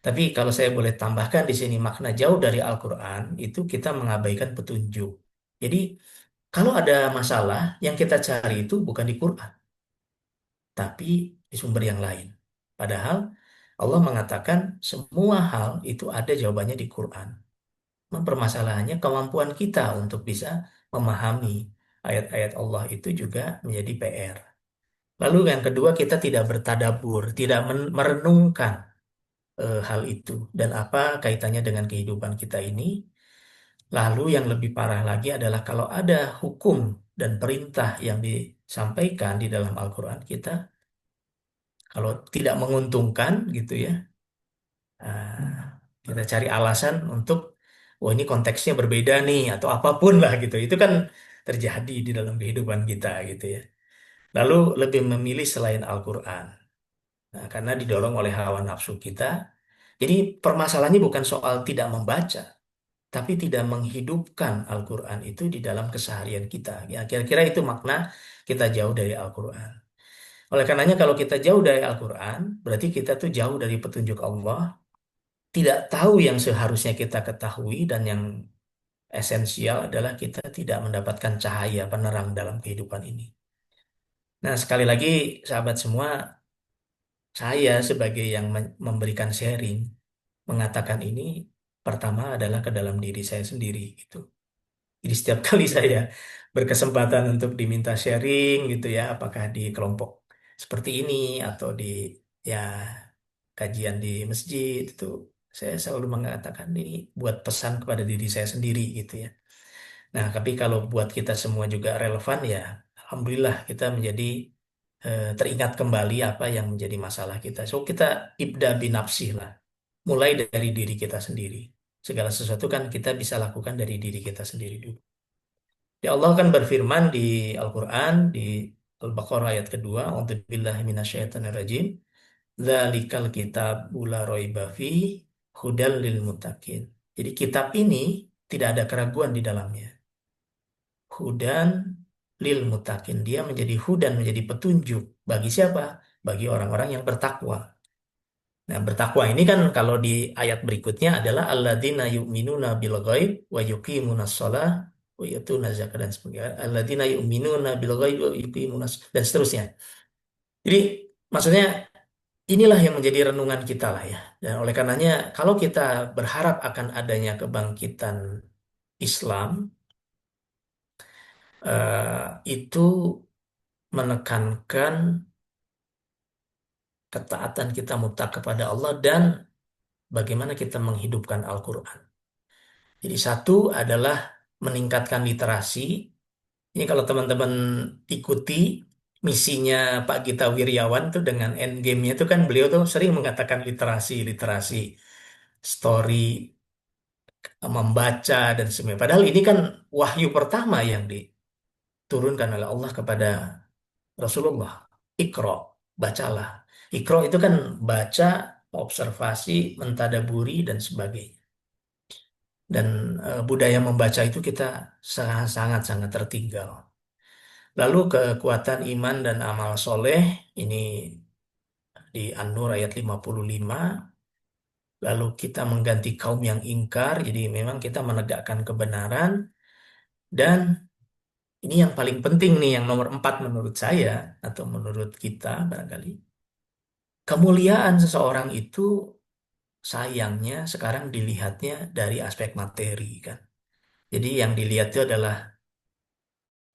Tapi kalau saya boleh tambahkan di sini makna jauh dari Al-Quran itu kita mengabaikan petunjuk. Jadi kalau ada masalah yang kita cari itu bukan di Quran, tapi di sumber yang lain. Padahal Allah mengatakan semua hal itu ada jawabannya di Quran. Mempermasalahannya kemampuan kita untuk bisa memahami ayat-ayat Allah itu juga menjadi PR. Lalu yang kedua kita tidak bertadabur, tidak merenungkan hal itu dan apa kaitannya dengan kehidupan kita ini. Lalu yang lebih parah lagi adalah kalau ada hukum dan perintah yang disampaikan di dalam Al-Quran kita, kalau tidak menguntungkan gitu ya, kita cari alasan untuk, oh ini konteksnya berbeda nih atau apapun lah gitu. Itu kan terjadi di dalam kehidupan kita gitu ya. Lalu lebih memilih selain Al-Quran. Nah, karena didorong oleh hawa nafsu kita. Jadi permasalahannya bukan soal tidak membaca, tapi tidak menghidupkan Al-Quran itu di dalam keseharian kita. Ya, kira-kira itu makna kita jauh dari Al-Quran. Oleh karenanya kalau kita jauh dari Al-Quran, berarti kita tuh jauh dari petunjuk Allah, tidak tahu yang seharusnya kita ketahui, dan yang esensial adalah kita tidak mendapatkan cahaya penerang dalam kehidupan ini. Nah, sekali lagi, sahabat semua, saya sebagai yang memberikan sharing, mengatakan ini pertama adalah ke dalam diri saya sendiri gitu. Jadi setiap kali saya berkesempatan untuk diminta sharing gitu ya, apakah di kelompok seperti ini atau di ya kajian di masjid itu, saya selalu mengatakan ini buat pesan kepada diri saya sendiri gitu ya. Nah, tapi kalau buat kita semua juga relevan ya, alhamdulillah kita menjadi teringat kembali apa yang menjadi masalah kita. So kita ibda binafsih lah, mulai dari diri kita sendiri. Segala sesuatu kan kita bisa lakukan dari diri kita sendiri dulu. Ya Allah kan berfirman di Al-Quran di Al-Baqarah ayat kedua, A'udzubillahi minasyaitonirrajim. Dzalikal kitabu la raiba fihi hudal lil muttaqin. Jadi kitab ini tidak ada keraguan di dalamnya. Hudan lil muttaqin. Dia menjadi hudan, menjadi petunjuk. Bagi siapa? Bagi orang-orang yang bertakwa. Nah, bertakwa ini kan kalau di ayat berikutnya adalah alladzina yu'minuna bil ghaib wa yuqimunas shalah wa yutuna zakat dan sebagainya. Alladzina yu'minuna bil ghaib wa yuqimunas dan seterusnya. Jadi maksudnya inilah yang menjadi renungan kita lah ya. Dan oleh karenanya kalau kita berharap akan adanya kebangkitan Islam itu menekankan ketaatan kita mutlak kepada Allah dan bagaimana kita menghidupkan Al-Quran. Jadi satu adalah meningkatkan literasi. Ini kalau teman-teman ikuti misinya Pak Gita Wirjawan tuh dengan endgame-nya itu kan beliau tuh sering mengatakan literasi, literasi, story, membaca dan sebagainya. Padahal ini kan wahyu pertama yang diturunkan oleh Allah kepada Rasulullah. Iqra, bacalah. Iqra itu kan baca, observasi, mentadaburi dan sebagainya. Dan budaya membaca itu kita sangat-sangat tertinggal. Lalu kekuatan iman dan amal soleh ini di An-Nur ayat 55. Lalu kita mengganti kaum yang ingkar, jadi memang kita menegakkan kebenaran. Dan ini yang paling penting nih, yang nomor 4 menurut saya, atau menurut kita barangkali. Kemuliaan seseorang itu sayangnya sekarang dilihatnya dari aspek materi kan. Jadi yang dilihat itu adalah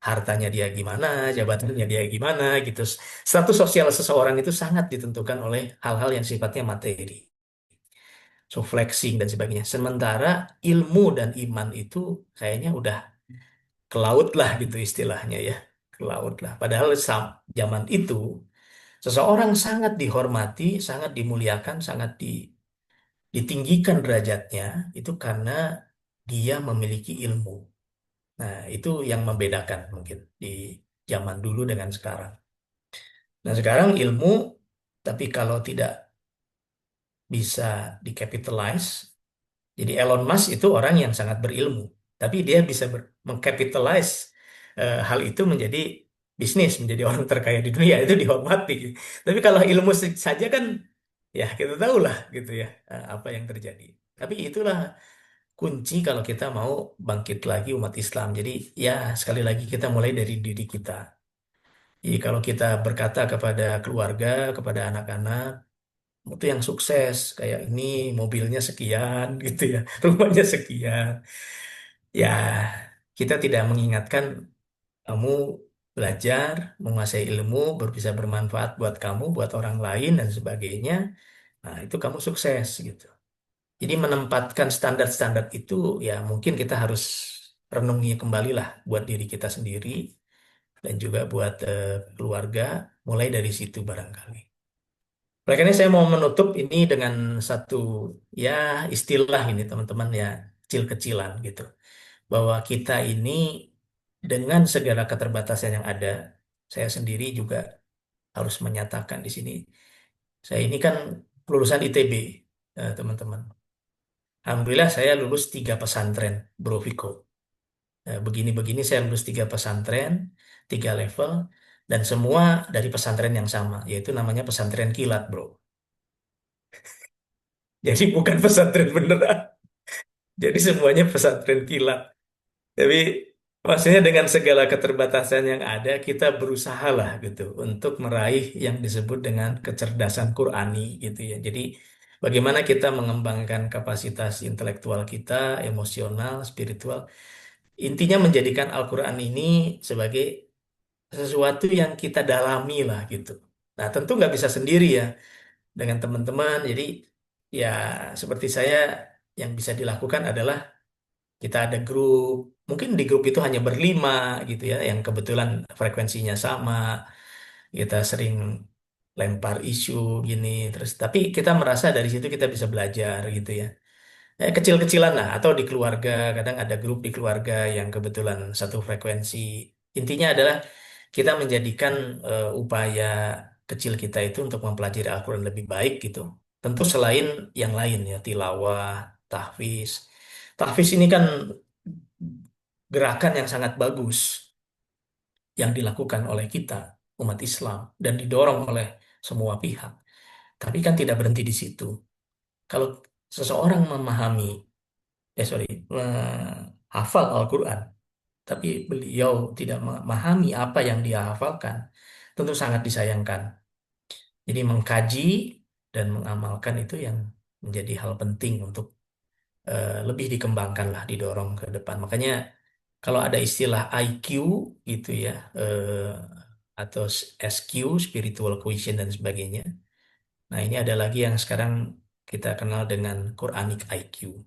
hartanya dia gimana, jabatannya dia gimana gitu. Status sosial seseorang itu sangat ditentukan oleh hal-hal yang sifatnya materi. So flexing dan sebagainya. Sementara ilmu dan iman itu kayaknya udah ke laut lah gitu istilahnya ya. Ke laut lah. Padahal zaman itu seseorang sangat dihormati, sangat dimuliakan, sangat ditinggikan derajatnya itu karena dia memiliki ilmu. Nah, itu yang membedakan mungkin di zaman dulu dengan sekarang. Nah, sekarang ilmu, tapi kalau tidak bisa dicapitalize, jadi Elon Musk itu orang yang sangat berilmu, tapi dia bisa mengcapitalize hal itu menjadi bisnis, menjadi orang terkaya di dunia, itu dihormati. Tapi kalau ilmu saja kan, ya kita tahu lah gitu ya apa yang terjadi. Tapi itulah kunci kalau kita mau bangkit lagi umat Islam. Jadi ya sekali lagi kita mulai dari diri kita. Jadi kalau kita berkata kepada keluarga, kepada anak-anak, itu yang sukses, kayak ini mobilnya sekian gitu ya, rumahnya sekian. Ya kita tidak mengingatkan kamu belajar, menguasai ilmu, bisa bermanfaat buat kamu, buat orang lain dan sebagainya. Nah itu kamu sukses gitu. Jadi menempatkan standar-standar itu ya mungkin kita harus renungi kembali lah buat diri kita sendiri dan juga buat keluarga mulai dari situ barangkali. Oleh karena saya mau menutup ini dengan satu ya istilah ini teman-teman ya kecil-kecilan gitu bahwa kita ini dengan segala keterbatasan yang ada saya sendiri juga harus menyatakan di sini saya ini kan lulusan ITB teman-teman. Alhamdulillah saya lulus 3 pesantren, Bro Viko. Begini-begini saya lulus 3 pesantren, 3 level, dan semua dari pesantren yang sama, yaitu namanya pesantren kilat, Bro. Jadi bukan pesantren beneran, jadi semuanya pesantren kilat. Tapi maksudnya dengan segala keterbatasan yang ada, kita berusaha lah gitu untuk meraih yang disebut dengan kecerdasan Qurani gitu ya. Jadi bagaimana kita mengembangkan kapasitas intelektual kita, emosional, spiritual. Intinya menjadikan Al-Quran ini sebagai sesuatu yang kita dalami lah gitu. Nah tentu nggak bisa sendiri ya dengan teman-teman. Jadi ya seperti saya yang bisa dilakukan adalah kita ada grup. Mungkin di grup itu hanya berlima gitu ya, yang kebetulan frekuensinya sama. Kita sering lempar isu gini terus. Tapi kita merasa dari situ kita bisa belajar gitu ya. Kecil-kecilan lah atau di keluarga kadang ada grup di keluarga yang kebetulan satu frekuensi. Intinya adalah kita menjadikan upaya kecil kita itu untuk mempelajari Al-Quran lebih baik gitu. Tentu selain yang lain ya, tilawah, tahfiz. Tahfiz ini kan gerakan yang sangat bagus yang dilakukan oleh kita, umat Islam, dan didorong oleh semua pihak. Tapi kan tidak berhenti di situ. Kalau seseorang memahami, sorry, menghafal Al-Quran, tapi beliau tidak memahami apa yang dia hafalkan, tentu sangat disayangkan. Jadi mengkaji dan mengamalkan itu yang menjadi hal penting untuk lebih dikembangkan lah, didorong ke depan. Makanya kalau ada istilah IQ gitu ya, atau SQ, spiritual quotient dan sebagainya. Nah ini ada lagi yang sekarang kita kenal dengan Quranic IQ.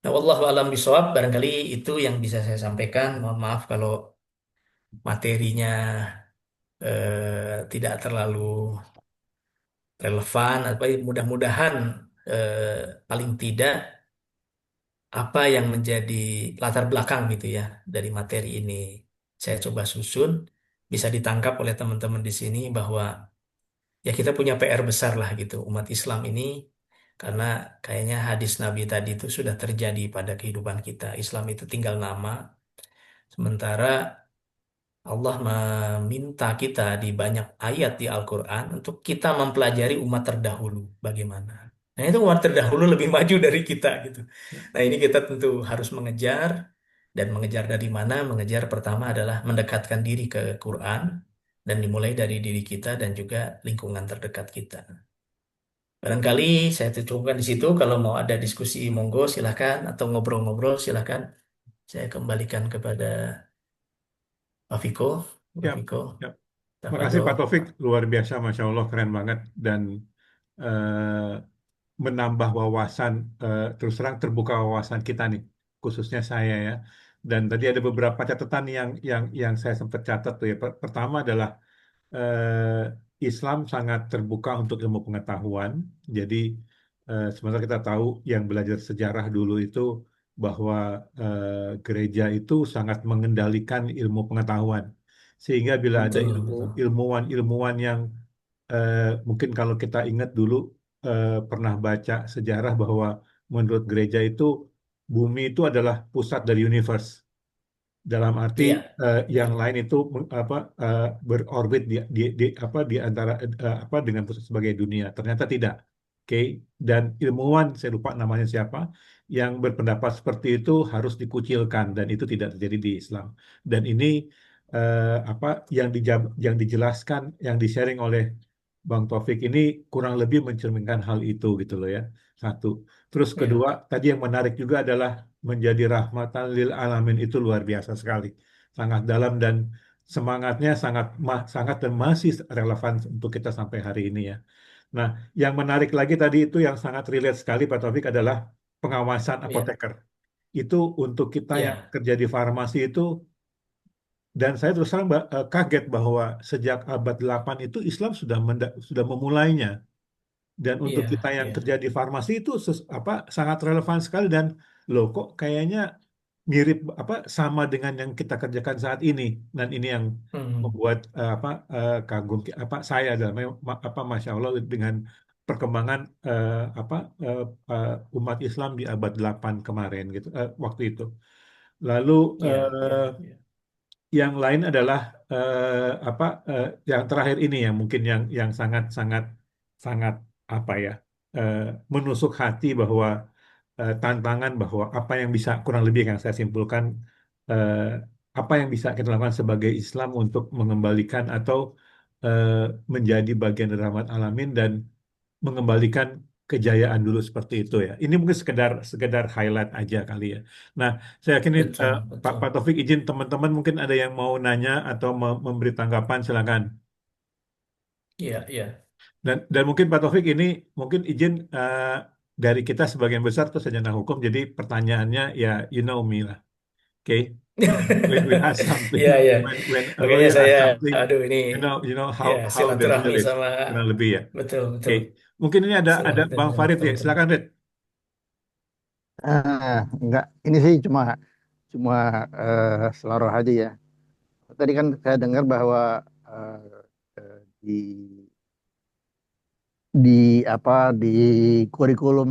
Nah, wallahu alam bisawab, barangkali itu yang bisa saya sampaikan. Mohon maaf kalau materinya tidak terlalu relevan, apa mudah-mudahan paling tidak apa yang menjadi latar belakang gitu ya dari materi ini saya coba susun bisa ditangkap oleh teman-teman di sini bahwa ya kita punya PR besar lah gitu umat Islam ini karena kayaknya hadis Nabi tadi itu sudah terjadi pada kehidupan kita. Islam itu tinggal nama, sementara Allah meminta kita di banyak ayat di Al-Quran untuk kita mempelajari umat terdahulu bagaimana. Nah itu umat terdahulu lebih maju dari kita gitu. Nah ini kita tentu harus mengejar dan mengejar dari mana? Mengejar pertama adalah mendekatkan diri ke Quran dan dimulai dari diri kita dan juga lingkungan terdekat kita. Barangkali saya cukupkan di situ. Kalau mau ada diskusi monggo silahkan atau ngobrol-ngobrol silahkan. Saya kembalikan kepada Pak Viko. Pak Siap, Viko, siap. Makasih tafadhol. Pak Taufik, luar biasa, Masya Allah, keren banget. Dan eh, menambah wawasan, terus terang terbuka wawasan kita nih, khususnya saya ya. Dan tadi ada beberapa catatan yang saya sempat catat tuh ya. Pertama adalah Islam sangat terbuka untuk ilmu pengetahuan. Jadi sementara kita tahu yang belajar sejarah dulu itu bahwa gereja itu sangat mengendalikan ilmu pengetahuan. Sehingga bila ada Betul, betul. ilmuwan-ilmuwan yang mungkin kalau kita ingat dulu pernah baca sejarah bahwa menurut gereja itu bumi itu adalah pusat dari universe. Dalam arti Iya, yang iya. lain itu berorbit di antara apa dengan pusat sebagai dunia. Ternyata tidak. Oke, dan ilmuwan saya lupa namanya siapa yang berpendapat seperti itu harus dikucilkan dan itu tidak terjadi di Islam. Dan ini apa yang dijelaskan, yang di-sharing oleh Bang Taufik ini kurang lebih mencerminkan hal itu gitu loh ya. Satu. Terus Iya, kedua, tadi yang menarik juga adalah menjadi rahmatan lil alamin itu luar biasa sekali. Sangat dalam dan semangatnya sangat dan masih relevan untuk kita sampai hari ini ya. Nah, yang menarik lagi tadi itu yang sangat relate sekali Pak Taufik adalah pengawasan iya, apoteker. Itu untuk kita yang iya, kerja di farmasi itu dan saya terus terang kaget bahwa sejak abad 8 itu Islam sudah memulainya. Dan untuk iya, kita yang iya. kerja di farmasi itu sangat relevan sekali dan loh kok kayaknya mirip apa sama dengan yang kita kerjakan saat ini. Dan ini yang Hmm, membuat kagum saya adalah Masya Allah dengan perkembangan eh, umat Islam di abad 8 kemarin gitu waktu itu. Lalu iya, iya, eh, iya. yang lain adalah apa yang terakhir ini ya mungkin yang sangat sangat sangat apa ya eh, menusuk hati bahwa tantangan bahwa apa yang bisa kurang lebih yang saya simpulkan eh, apa yang bisa kita lakukan sebagai Islam untuk mengembalikan atau eh, menjadi bagian dari rahmat alamin dan mengembalikan kejayaan dulu seperti itu ya. Ini mungkin sekedar sekedar highlight aja kali ya. Nah, saya yakin ini, Betul, betul. Pak Taufik izin teman-teman mungkin ada yang mau nanya atau memberi tanggapan silakan. Iya, iya. Dan mungkin Pak Taufik ini mungkin izin dari kita sebagian besar itu sarjana hukum jadi pertanyaannya ya you know me lah. Oke. We ask something Iya, iya. when a Makanya lawyer saya, asks something aduh ini, you know ya how the deal silaturahmi is sama, kurang lebih ya. betul, Oke. betul. Mungkin ini ada Bang Silaturahmi Farid ya. teman-teman. Silakan Rid. Enggak, ini sih cuma cuma seloroh aja ya. Tadi kan saya dengar bahwa eh, di di apa di kurikulum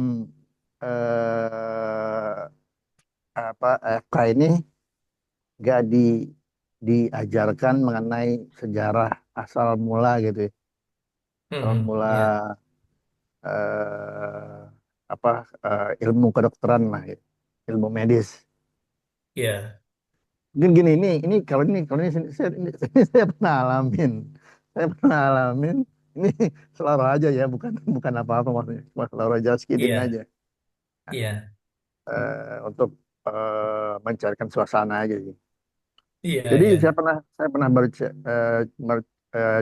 eh, apa FK ini nggak diajarkan mengenai sejarah asal mula gitu ya. Asal mula Ya, eh, apa ilmu kedokteran lah ya. Ilmu medis. ya, Mungkin gini, kalau ini, ini saya pernah alamin. Saya pernah alamin. Ini selalu aja ya, bukan bukan apa-apa maksudnya. Cuma selalu aja kidding iya, aja. iya, Untuk mencarikan suasana aja sih. iya, Jadi iya. saya pernah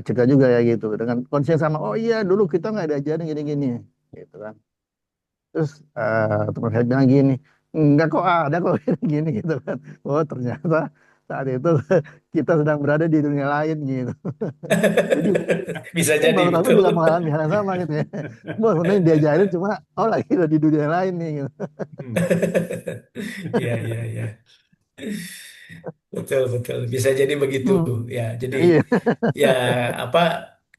cerita juga ya gitu dengan kondisi yang sama. Oh iya, dulu kita nggak diajarin gini-gini, gitu kan. Terus teman saya bilang gini, enggak kok ada kok gini gitu kan. Oh ternyata saat itu kita sedang berada di dunia lain gitu. Jadi Bisa saya jadi baru tahu juga betul. mengalami hal yang sama gitu ya. Wah, sebenarnya diajarin cuma oh lagi udah di dunia lain nih gitu. Hmm. Iya, iya, iya. Betul, betul. Bisa jadi begitu. Hmm, Ya, jadi iya. ya apa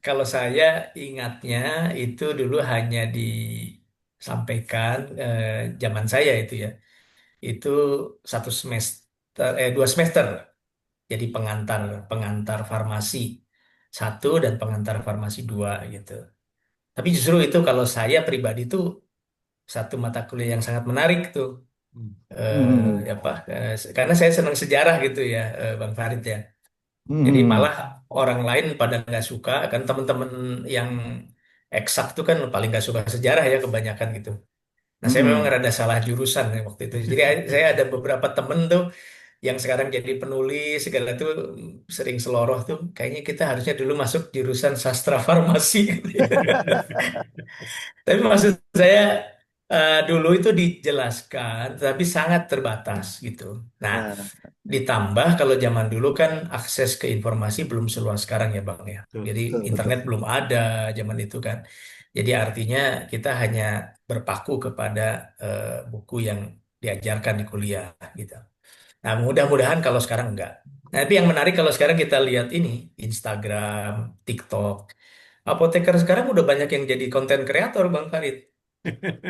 kalau saya ingatnya itu dulu hanya disampaikan zaman saya itu ya. Itu 1 semester 2 semester. Jadi pengantar pengantar farmasi 1 dan pengantar farmasi 2 gitu. Tapi justru itu kalau saya pribadi tuh satu mata kuliah yang sangat menarik tuh. Hmm. Apa? Karena saya senang sejarah gitu ya, Bang Farid ya. Jadi Hmm. malah orang lain pada nggak suka kan teman-teman yang eksak tuh kan paling nggak suka sejarah ya kebanyakan gitu. Nah saya memang Hmm. rada salah jurusan ya waktu itu. Jadi saya ada beberapa temen tuh yang sekarang jadi penulis segala tuh sering seloroh tuh. Kayaknya kita harusnya dulu masuk jurusan sastra farmasi. Tapi maksud saya dulu itu dijelaskan, tapi sangat terbatas gitu. Nah, Nah, ditambah kalau zaman dulu kan akses ke informasi belum seluas sekarang ya Bang ya. Betul. Jadi betul internet betul. belum ada zaman itu kan. Jadi artinya kita hanya berpaku kepada buku yang diajarkan di kuliah gitu. Nah, mudah-mudahan kalau sekarang enggak. Nah, tapi yang menarik kalau sekarang kita lihat ini Instagram, TikTok. Apoteker sekarang udah banyak yang jadi konten kreator Bang Farid.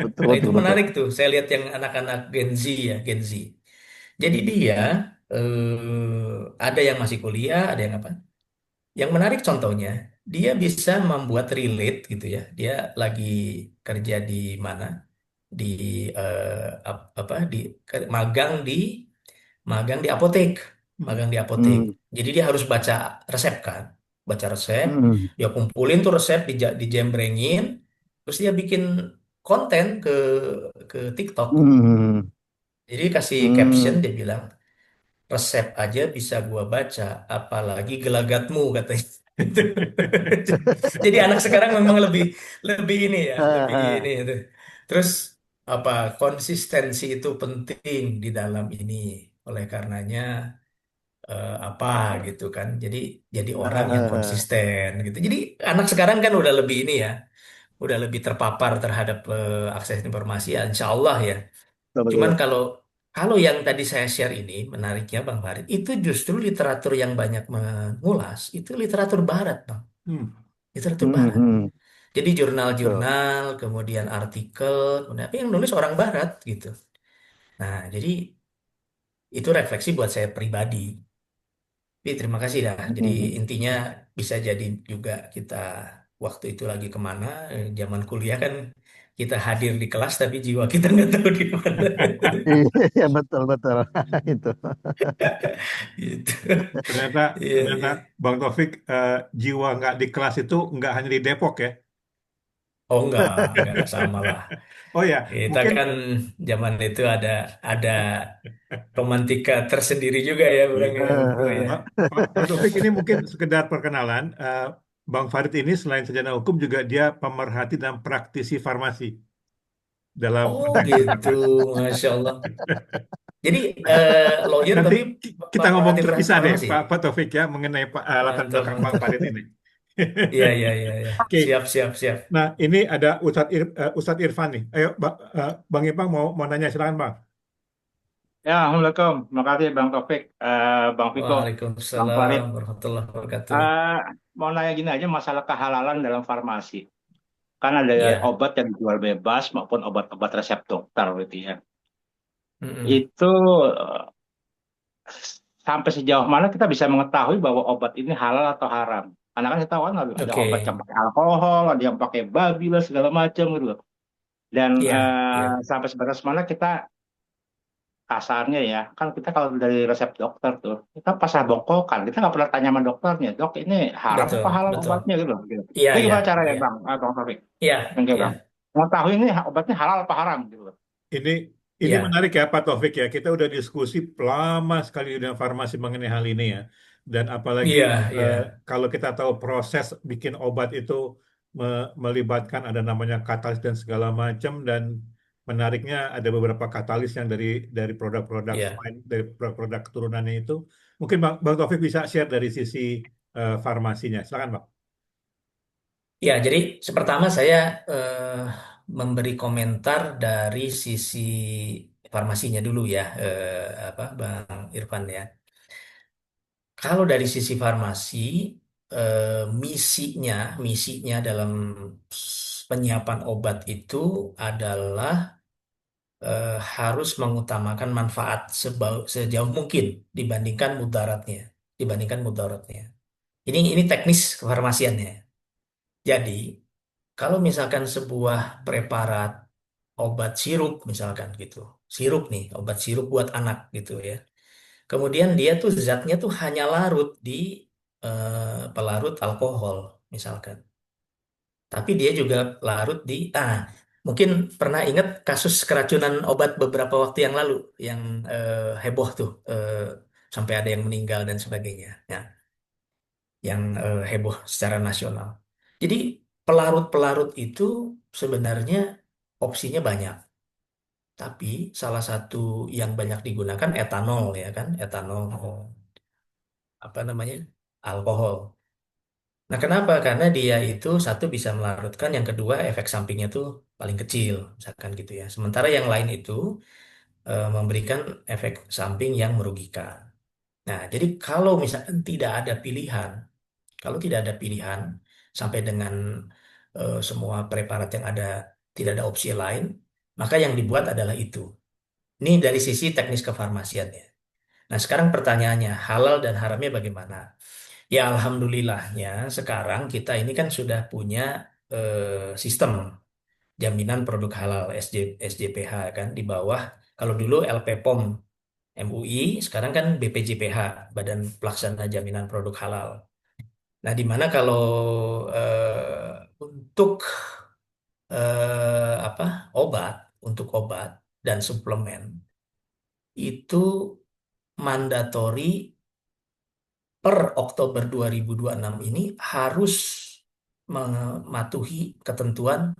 Betul Nah, itu betul betul. menarik tuh. Saya lihat yang anak-anak Gen Z ya, Gen Z. Jadi dia ada yang masih kuliah, ada yang apa? Yang menarik contohnya, dia bisa membuat relate gitu ya. Dia lagi kerja di mana? Di apa? Magang di apotek, Hmm. magang di apotek. Hmm. Jadi dia harus baca resep kan, baca resep, Hmm. dia kumpulin tuh resep, dijembrengin, terus dia bikin konten ke TikTok. Hmm. Jadi kasih caption Hmm. dia bilang resep aja bisa gua baca, apalagi gelagatmu katanya. Jadi anak sekarang memang lebih lebih ini ya, lebih ini itu. Terus apa konsistensi itu penting di dalam ini. Oleh karenanya apa gitu kan. Jadi orang yang konsisten gitu. Jadi anak sekarang kan udah lebih ini ya, udah lebih terpapar terhadap akses informasi ya, insya Allah ya. Betul Cuman betul. kalau kalau yang tadi saya share ini menariknya Bang Farid, itu justru literatur yang banyak mengulas itu literatur Barat Bang, Hmm. literatur Hmm. Barat. Hmm. Jadi Betul. jurnal-jurnal, kemudian artikel, kemudian tapi yang nulis orang Barat gitu. Nah, jadi itu refleksi buat saya pribadi. Tapi terima kasih dah. Jadi Hmm. intinya bisa jadi juga kita waktu itu lagi kemana, zaman kuliah kan kita hadir di kelas tapi jiwa kita nggak tahu di mana. Iya betul betul itu. Gitu. Ternyata Iya, ternyata iya. Bang Taufik jiwa nggak di kelas itu nggak hanya di Depok ya. Oh enggak sama lah. Oh ya, Kita mungkin kan zaman itu ada romantika tersendiri juga ya, Bang ya, berdua ya. Pak Taufik ini mungkin sekedar perkenalan. Bang Farid ini selain sarjana hukum juga dia pemerhati dan praktisi farmasi dalam Oh penanganan gitu, perkara. Masya Allah. Jadi lawyer Nanti tapi kita ngomong pemerhati terpisah deh, farmasi. Pak Taufik ya, mengenai latar Mantap, belakang Bang mantap. Farid ini. Iya, iya, iya, iya. Oke, Siap, siap, siap. nah ini ada Ustadz Irfan nih. Ayo, Bang Ipang mau nanya, silakan Bang. Ya, Assalamualaikum. Terima kasih Bang Taufik, Bang Viko, Bang Waalaikumsalam Farid. warahmatullahi wabarakatuh. Eh, Mau nanya gini aja masalah kehalalan dalam farmasi. Kan ada Iya. obat yang dijual bebas maupun obat-obat resep dokter gitu ya. Mm-mm. Itu sampai sejauh mana kita bisa mengetahui bahwa obat ini halal atau haram? Karena kan kita tahu kan ada Oke. obat yang pakai alkohol, ada yang pakai babi lah segala macam gitu loh. Dan Iya, iya, sampai sebatas mana kita kasarnya ya, kan kita kalau dari resep dokter tuh, kita pasah bongkokan, kita nggak pernah tanya sama dokternya, dok ini haram betul, apa halal betul. obatnya gitu loh. Gitu. Iya, Itu iya, gimana caranya iya, bang, bang Taufik? iya, Yang kayak iya, bang, mengetahui ini obatnya halal apa haram gitu loh. Ini ini iya, menarik ya Pak Taufik ya. Kita udah diskusi lama sekali dengan farmasi mengenai hal ini ya. Dan apalagi iya, iya, eh, kalau kita tahu proses bikin obat itu melibatkan ada namanya katalis dan segala macam dan menariknya ada beberapa katalis yang dari produk-produk iya. selain dari produk-produk keturunannya itu. Mungkin Bang Taufik bisa share dari sisi farmasinya. Silakan Bang. Ya, jadi pertama saya eh, memberi komentar dari sisi farmasinya dulu ya, apa, Bang Irfan ya. Kalau dari sisi farmasi, misinya dalam penyiapan obat itu adalah harus mengutamakan manfaat sejauh mungkin dibandingkan mudaratnya, dibandingkan mudaratnya. Ini teknis kefarmasiannya. Jadi, kalau misalkan sebuah preparat obat sirup misalkan gitu, sirup nih, obat sirup buat anak gitu ya. Kemudian dia tuh zatnya tuh hanya larut di pelarut alkohol misalkan. Tapi dia juga larut di mungkin pernah ingat kasus keracunan obat beberapa waktu yang lalu yang heboh tuh sampai ada yang meninggal dan sebagainya. Ya, yang heboh secara nasional. Jadi pelarut-pelarut itu sebenarnya opsinya banyak. Tapi salah satu yang banyak digunakan etanol ya kan, etanol apa namanya? Alkohol. Nah, kenapa? Karena dia itu satu bisa melarutkan, yang kedua efek sampingnya tuh paling kecil, misalkan gitu ya. Sementara yang lain itu memberikan efek samping yang merugikan. Nah, jadi kalau misalkan tidak ada pilihan, kalau tidak ada pilihan sampai dengan semua preparat yang ada tidak ada opsi lain, maka yang dibuat adalah itu. Ini dari sisi teknis kefarmasiannya. Nah, sekarang pertanyaannya, halal dan haramnya bagaimana? Ya, alhamdulillahnya sekarang kita ini kan sudah punya sistem jaminan produk halal SJPH kan di bawah. Kalau dulu LPPOM MUI, sekarang kan BPJPH, Badan Pelaksana Jaminan Produk Halal. Nah, di mana kalau untuk apa untuk obat dan suplemen itu mandatori per Oktober 2026 ini harus mematuhi ketentuan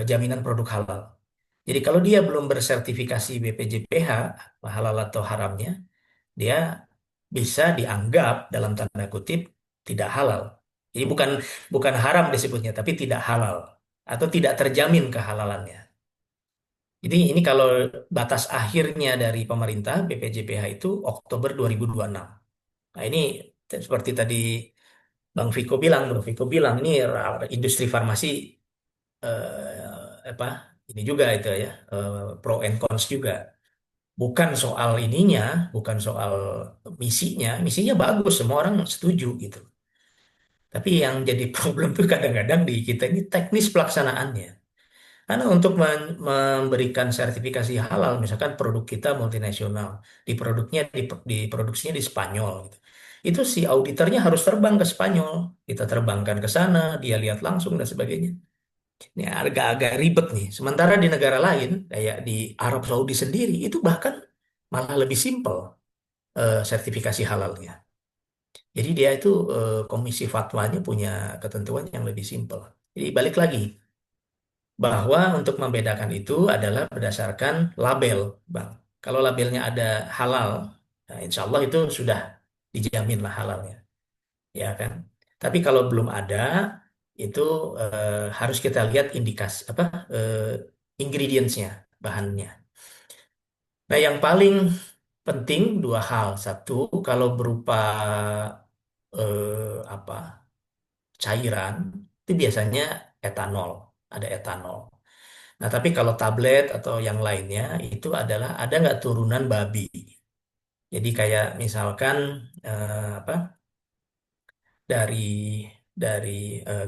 jaminan produk halal. Jadi kalau dia belum bersertifikasi BPJPH, halal atau haramnya, dia bisa dianggap dalam tanda kutip tidak halal. Jadi bukan bukan haram disebutnya, tapi tidak halal atau tidak terjamin kehalalannya. Jadi ini kalau batas akhirnya dari pemerintah BPJPH itu Oktober 2026. Nah ini seperti tadi Bang Viko bilang ini industri farmasi apa ini juga itu ya pro and cons juga. Bukan soal ininya, bukan soal misinya bagus, semua orang setuju gitu. Tapi yang jadi problem tuh kadang-kadang di kita ini teknis pelaksanaannya. Karena untuk memberikan sertifikasi halal, misalkan produk kita multinasional, diproduksinya di Spanyol gitu. Itu si auditornya harus terbang ke Spanyol. Kita terbangkan ke sana, dia lihat langsung dan sebagainya. Ini agak-agak ribet nih. Sementara di negara lain, kayak di Arab Saudi sendiri, itu bahkan malah lebih simpel sertifikasi halalnya. Jadi dia itu komisi fatwanya punya ketentuan yang lebih simpel. Jadi balik lagi, bahwa untuk membedakan itu adalah berdasarkan label, Bang. Kalau labelnya ada halal, nah insya Allah itu sudah dijamin lah halalnya, ya kan? Tapi kalau belum ada, itu harus kita lihat indikasi apa ingredientsnya, bahannya. Nah, yang paling penting dua hal. Satu, kalau berupa apa cairan, itu biasanya etanol, ada etanol. Nah, tapi kalau tablet atau yang lainnya itu adalah ada nggak turunan babi. Jadi kayak misalkan apa dari dari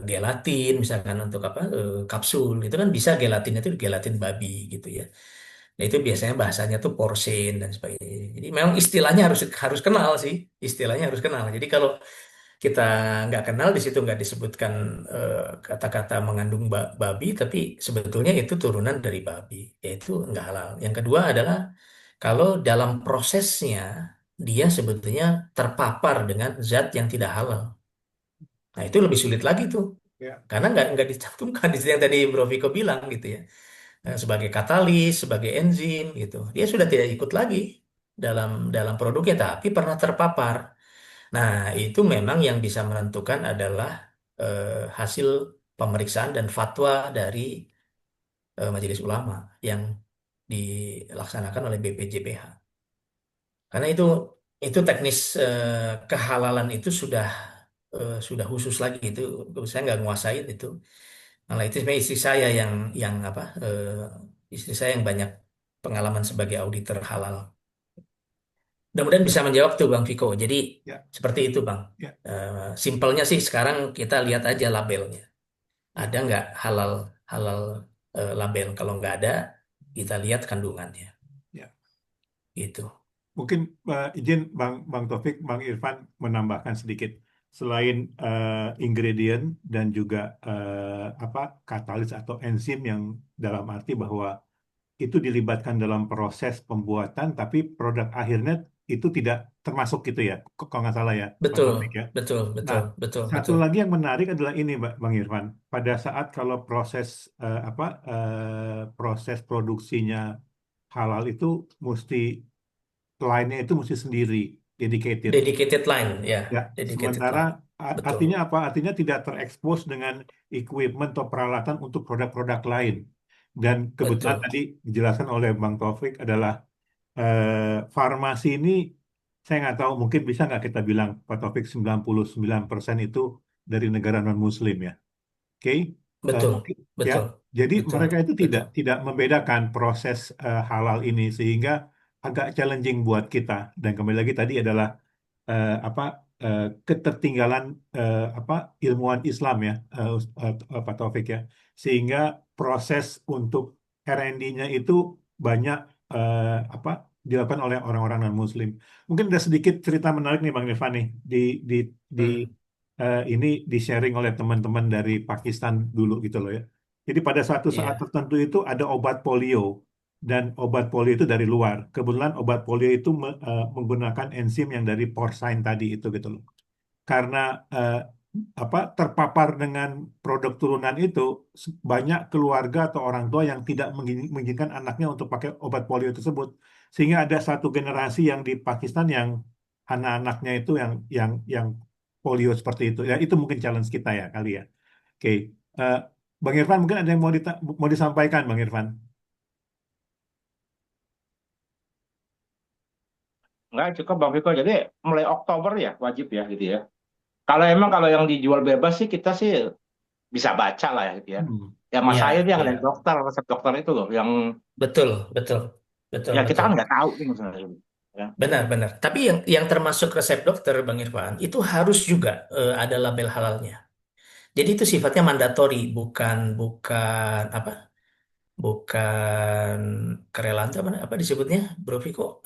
gelatin misalkan untuk apa kapsul itu kan bisa gelatin itu gelatin babi gitu ya. Nah, itu biasanya bahasanya tuh porcine dan sebagainya. Jadi memang istilahnya harus harus kenal sih, istilahnya harus kenal. Jadi kalau kita nggak kenal di situ nggak disebutkan kata-kata mengandung babi, tapi sebetulnya itu turunan dari babi, yaitu nggak halal. Yang kedua adalah kalau dalam prosesnya dia sebetulnya terpapar dengan zat yang tidak halal. Nah, itu lebih sulit lagi tuh. Ya, Karena nggak dicantumkan di situ yang tadi Bro Viko bilang gitu ya. Sebagai katalis, sebagai enzim gitu. Dia sudah tidak ikut lagi dalam dalam produknya tapi pernah terpapar. Nah, itu memang yang bisa menentukan adalah hasil pemeriksaan dan fatwa dari Majelis Ulama yang dilaksanakan oleh BPJPH. Karena itu teknis kehalalan itu sudah khusus lagi itu saya nggak nguasain itu. Malah itu sebenarnya istri saya yang apa istri saya yang banyak pengalaman sebagai auditor halal. Mudah-mudahan bisa menjawab tuh Bang Viko. Jadi ya, seperti itu Bang. ya, Simpelnya sih sekarang kita lihat aja labelnya. ya, Ada nggak halal halal label? Kalau nggak ada, kita lihat kandungannya. ya. Gitu. Mungkin izin Bang Taufik, Bang Irfan menambahkan sedikit. Selain ingredient dan juga apa katalis atau enzim yang dalam arti bahwa itu dilibatkan dalam proses pembuatan, tapi produk akhirnya itu tidak termasuk gitu ya, kalau nggak salah ya, Bang Betul, Taufik ya. betul, Nah, betul, betul, satu betul. lagi yang menarik adalah ini, Bang Irfan. Pada saat kalau proses proses produksinya halal itu mesti line-nya itu mesti sendiri, dedicated. Dedicated line, ya, Ya, dedicated sementara line. artinya Betul, apa? Artinya tidak terekspos dengan equipment atau peralatan untuk produk-produk lain. Dan kebetulan betul. tadi dijelaskan oleh Bang Taufik adalah farmasi ini saya nggak tahu mungkin bisa nggak kita bilang Pak Taufik 99% itu dari negara non-Muslim ya. Oke, Betul, mungkin ya. betul, Jadi betul, mereka itu tidak betul. tidak membedakan proses halal ini sehingga agak challenging buat kita. Dan kembali lagi tadi adalah apa ketertinggalan apa ilmuwan Islam ya, Pak Taufik ya. Sehingga proses untuk R&D-nya itu banyak apa dilakukan oleh orang-orang non-Muslim. Mungkin ada sedikit cerita menarik nih Bang Irfan nih di di Hmm, ini di-sharing oleh teman-teman dari Pakistan dulu gitu loh ya. Jadi pada suatu saat iya, tertentu itu ada obat polio dan obat polio itu dari luar. Kebetulan obat polio itu menggunakan enzim yang dari porcine tadi itu gitu loh. Karena eh, apa terpapar dengan produk turunan itu banyak keluarga atau orang tua yang tidak mengizinkan anaknya untuk pakai obat polio tersebut. Sehingga ada satu generasi yang di Pakistan yang anak-anaknya itu yang polio seperti itu. Ya, itu mungkin challenge kita ya kali ya. Oke. Eh, Bang Irfan mungkin ada yang mau disampaikan Bang Irfan. Enggak cukup Bang Viko. Jadi mulai Oktober ya wajib ya gitu ya. Kalau emang kalau yang dijual bebas sih kita sih bisa baca lah ya gitu ya. Hmm. Yang masalah iya, itu yang ada iya. dokter, resep dokter itu loh, yang Betul, betul, betul, ya kita betul. kan nggak tahu tuh misalnya. Ya. Benar-benar. Tapi yang termasuk resep dokter, Bang Irfan, itu harus juga ada label halalnya. Jadi itu sifatnya mandatori, bukan bukan apa? Bukan kerelaan itu apa disebutnya, Bro Viko?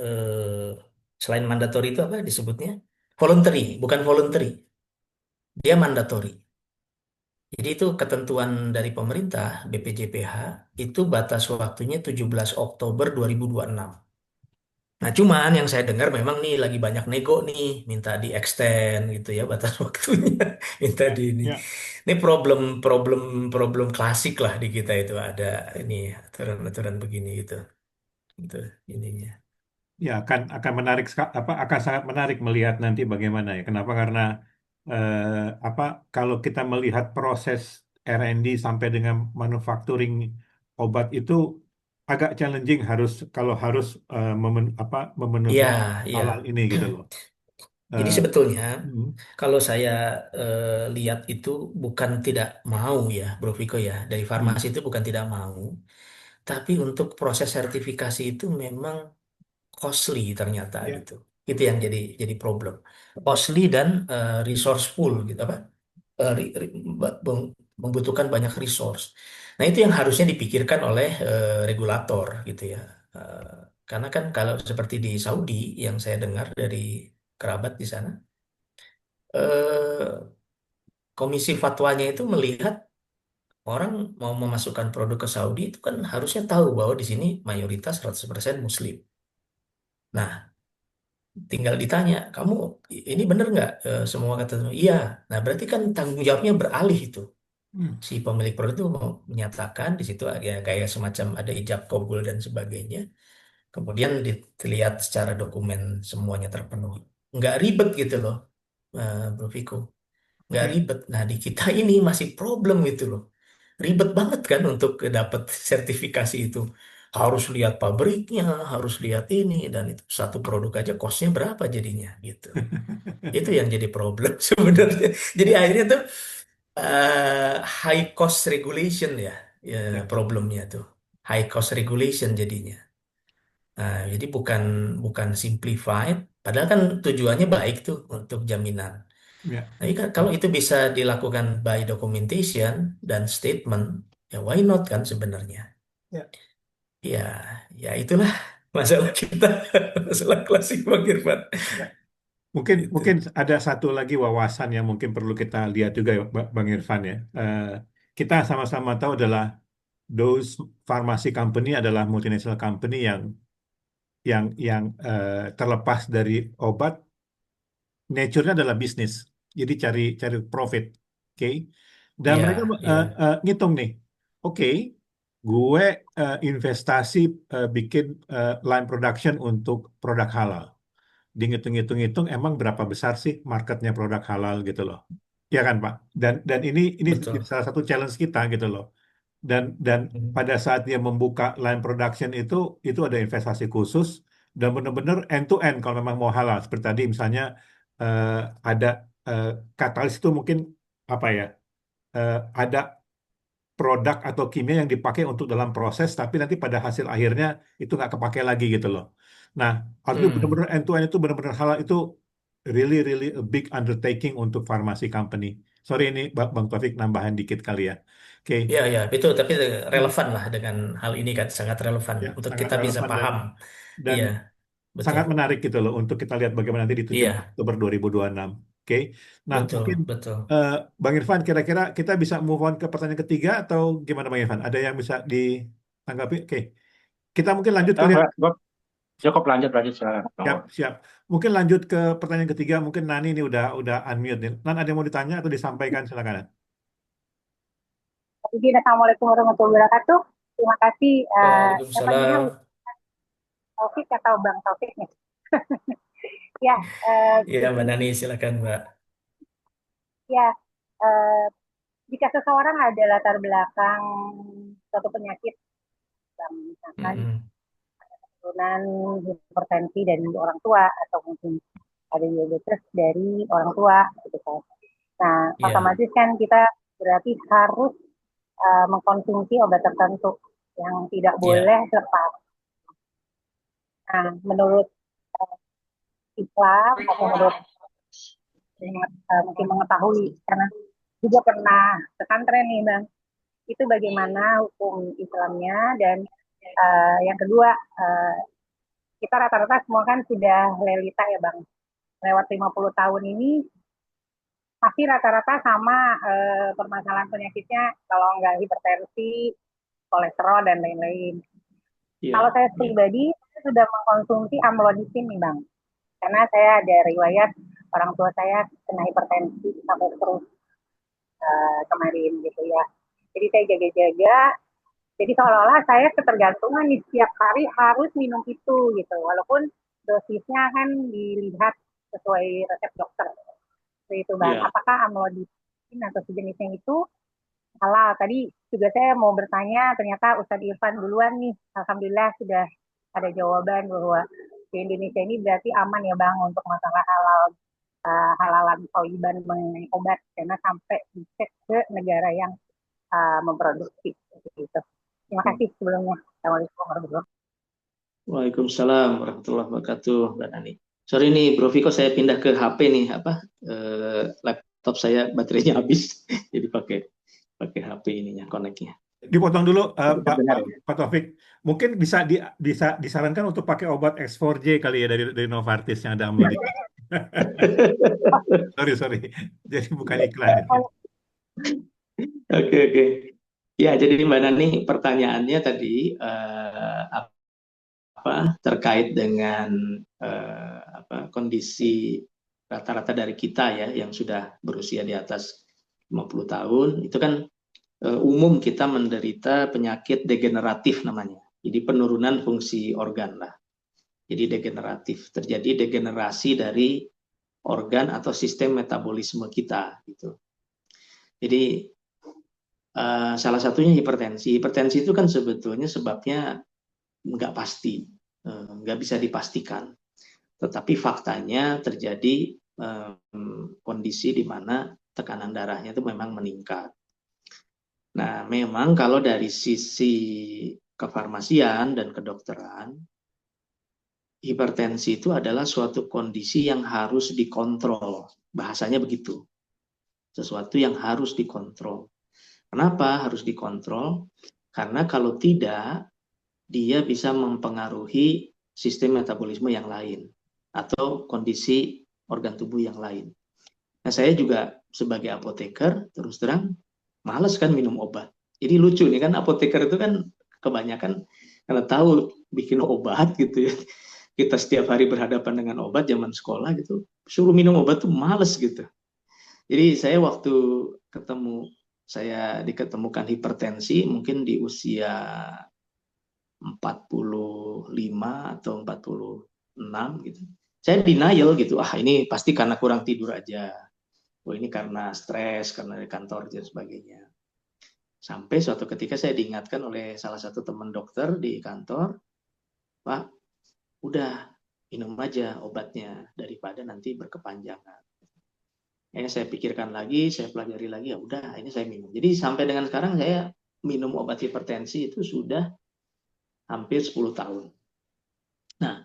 Selain mandatori itu apa disebutnya? Voluntary, bukan voluntary. Dia mandatori. Jadi itu ketentuan dari pemerintah BPJPH itu batas waktunya 17 Oktober 2026. Nah, cuman yang saya dengar memang nih lagi banyak nego nih, minta di extend gitu ya batas waktunya, minta Ya, di ini. ya. Ini problem problem problem klasik lah di kita itu ada ini aturan-aturan begini gitu. Gitu ininya. Ya akan menarik apa akan sangat menarik melihat nanti bagaimana ya. Kenapa? Karena apa kalau kita melihat proses R&D sampai dengan manufacturing obat itu agak challenging harus kalau harus apa Iya, memenuhi iya. halal ini gitu loh. Jadi Eh, sebetulnya hmm, kalau saya lihat itu bukan tidak mau ya, Bro Viko ya, dari hmm, farmasi itu bukan tidak mau, tapi untuk proses sertifikasi itu memang costly ternyata ya, gitu. Itu yang jadi problem. Costly dan resourceful gitu apa? Membutuhkan banyak resource. Nah, itu yang harusnya dipikirkan oleh regulator gitu ya. Eh, karena kan kalau seperti di Saudi yang saya dengar dari kerabat di sana, eh, komisi fatwanya itu melihat orang mau memasukkan produk ke Saudi itu kan harusnya tahu bahwa di sini mayoritas 100% Muslim. Nah, tinggal ditanya, kamu ini bener nggak? Semua kata iya. Nah, berarti kan tanggung jawabnya beralih itu. hmm, Si pemilik produk itu mau menyatakan di situ ya kayak semacam ada ijab kabul dan sebagainya. Kemudian dilihat secara dokumen semuanya terpenuhi. Nggak ribet gitu loh, Bro Viko. Nggak ya. ribet. Nah, di kita ini masih problem gitu loh. Ribet banget kan untuk dapat sertifikasi itu. Harus lihat pabriknya, harus lihat ini, dan itu satu produk aja costnya berapa jadinya gitu. Itu yang jadi problem sebenarnya. Jadi akhirnya tuh high cost regulation ya, ya Ya, problemnya tuh. High cost regulation jadinya. Nah, jadi bukan bukan simplified, padahal kan tujuannya baik tuh untuk jaminan. ya, Tapi kan kalau itu bisa dilakukan by documentation dan statement, ya why not kan sebenarnya. ya. Ya, ya itulah masalah kita, masalah klasik Bang Irfan. Ya. Mungkin Itu. mungkin ada satu lagi wawasan yang mungkin perlu kita lihat juga ya, Bang Irfan ya. Kita sama-sama tahu adalah those pharmacy company adalah multinational company yang terlepas dari obat, nature-nya adalah bisnis. Jadi cari cari profit, oke? Dan mereka Ya, ya, ngitung nih, oke, gue investasi bikin line production untuk produk halal. Di ngitung-ngitung emang berapa besar sih marketnya produk halal gitu loh. Ya kan Pak? Dan ini betul. salah satu challenge kita gitu loh. Dan Hmm. pada saat dia membuka line production itu ada investasi khusus dan benar-benar end to end kalau memang mau halal. Seperti tadi misalnya eh, ada eh, katalis itu mungkin apa ya? Ada produk atau kimia yang dipakai untuk dalam proses, tapi nanti pada hasil akhirnya itu nggak kepakai lagi gitu loh. Nah, harus Hmm. benar-benar end to end itu benar-benar halal itu really really a big undertaking untuk farmasi company. Sorry ini Bang Taufik nambahan dikit kali ya. Oke. Ya, ya, betul. Tapi Hmm. relevan lah dengan hal ini kan sangat relevan Ya, untuk sangat kita bisa relevan paham. dan Iya, betul. sangat menarik gitu loh untuk kita lihat bagaimana nanti di 17 Iya, Oktober 2026. Oke. Nah, betul, mungkin betul. eh, Bang Irfan kira-kira kita bisa move on ke pertanyaan ketiga atau gimana Bang Irfan? Ada yang bisa ditanggapi? Oke. Kita mungkin lanjut kali ya. Enggak, cukup lanjut lanjut silakan. Siap, siap. Mungkin lanjut ke pertanyaan ketiga. Mungkin Nani ini udah unmute nih. Nan ada yang mau ditanya atau disampaikan silakan. Jadi, Assalamualaikum warahmatullahi wabarakatuh. Terima kasih. Siapa namanya? Waalaikumsalam. Taufik atau Bang Taufik nih? Ya, Iya, Mbak jadi Nani, silakan, Mbak. ya eh, jika seseorang ada latar belakang suatu penyakit, misalkan Mm-mm. turunan hipertensi dari orang tua atau mungkin ada diabetes dari orang tua, gitu kan. Nah, Iya, otomatis kan kita berarti harus mengkonsumsi obat tertentu yang tidak iya, boleh lepas. Nah, menurut Islam atau menurut mungkin mengetahui karena juga pernah pesantren nih bang, itu bagaimana hukum Islamnya dan yang kedua kita rata-rata semua kan sudah lelita ya bang, lewat 50 tahun ini pasti rata-rata sama permasalahan penyakitnya, kalau nggak hipertensi, kolesterol dan lain-lain. Iya, Kalau saya iya. pribadi saya sudah mengkonsumsi amlodipin nih bang, karena saya ada riwayat orang tua saya kena hipertensi sampai terus kemarin gitu ya. Jadi saya jaga-jaga. Jadi seolah-olah saya ketergantungan nih setiap hari harus minum itu gitu. Walaupun dosisnya kan dilihat sesuai resep dokter. Seperti itu bang. Iya. Apakah amlodipin atau sejenisnya itu halal? Tadi juga saya mau bertanya, ternyata Ustadz Irfan duluan nih. Alhamdulillah sudah ada jawaban bahwa di Indonesia ini berarti aman ya bang untuk masalah halal. halalan toiban mengenai obat karena sampai dicek ke negara yang memproduksi gitu. Terima kasih sebelumnya. Assalamualaikum warahmatullahi wabarakatuh. Waalaikumsalam warahmatullahi wabarakatuh, Mbak Nani. Sorry nih, Bro Viko, saya pindah ke HP nih, laptop saya baterainya habis, jadi pakai HP ininya, koneknya. Dipotong dulu, Tetap dengar ya? Pak Taufik. Mungkin bisa disarankan untuk pakai obat X4J kali ya dari Novartis yang ada amlo di. Sorry. Jadi bukan iklan. Oke. Ya, jadi Mbak Nani, pertanyaannya tadi terkait dengan kondisi rata-rata dari kita ya yang sudah berusia di atas 50 tahun, itu kan umum kita menderita penyakit degeneratif namanya. Jadi penurunan fungsi organ lah. Jadi degeneratif, terjadi degenerasi dari organ atau sistem metabolisme kita gitu. Jadi salah satunya hipertensi. Hipertensi itu kan sebetulnya sebabnya nggak pasti, nggak bisa dipastikan. Tetapi faktanya terjadi kondisi di mana tekanan darahnya itu memang meningkat. Nah, memang kalau dari sisi kefarmasian dan kedokteran, hipertensi itu adalah suatu kondisi yang harus dikontrol. Bahasanya begitu. Sesuatu yang harus dikontrol. Kenapa harus dikontrol? Karena kalau tidak, dia bisa mempengaruhi sistem metabolisme yang lain atau kondisi organ tubuh yang lain. Nah, saya juga sebagai apoteker, terus terang, males kan minum obat. Jadi lucu nih kan, apoteker itu kan kebanyakan karena tahu bikin obat gitu ya. Kita setiap hari berhadapan dengan obat zaman sekolah gitu, suruh minum obat tuh males gitu. Jadi saya waktu saya diketemukan hipertensi mungkin di usia 45 atau 46 gitu. Saya denial gitu, ini pasti karena kurang tidur aja. Ini karena stres, karena di kantor dan sebagainya. Sampai suatu ketika saya diingatkan oleh salah satu teman dokter di kantor, Pak, udah minum aja obatnya daripada nanti berkepanjangan. Saya pikirkan lagi, saya pelajari lagi, ya udah, ini saya minum. Jadi sampai dengan sekarang saya minum obat hipertensi itu sudah hampir 10 tahun. Nah,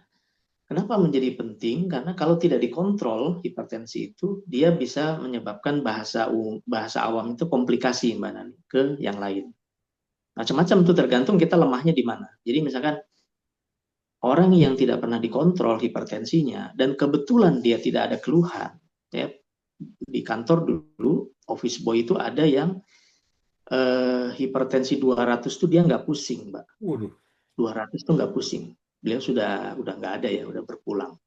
kenapa menjadi penting? Karena kalau tidak dikontrol hipertensi itu, dia bisa menyebabkan bahasa awam itu komplikasi, Mbak Nani, ke yang lain. Macam-macam itu tergantung kita lemahnya di mana. Jadi misalkan orang yang tidak pernah dikontrol hipertensinya dan kebetulan dia tidak ada keluhan, ya, di kantor dulu office boy itu ada yang hipertensi 200 itu dia nggak pusing, Mbak. 200 itu nggak pusing. Beliau sudah nggak ada ya, udah berpulang.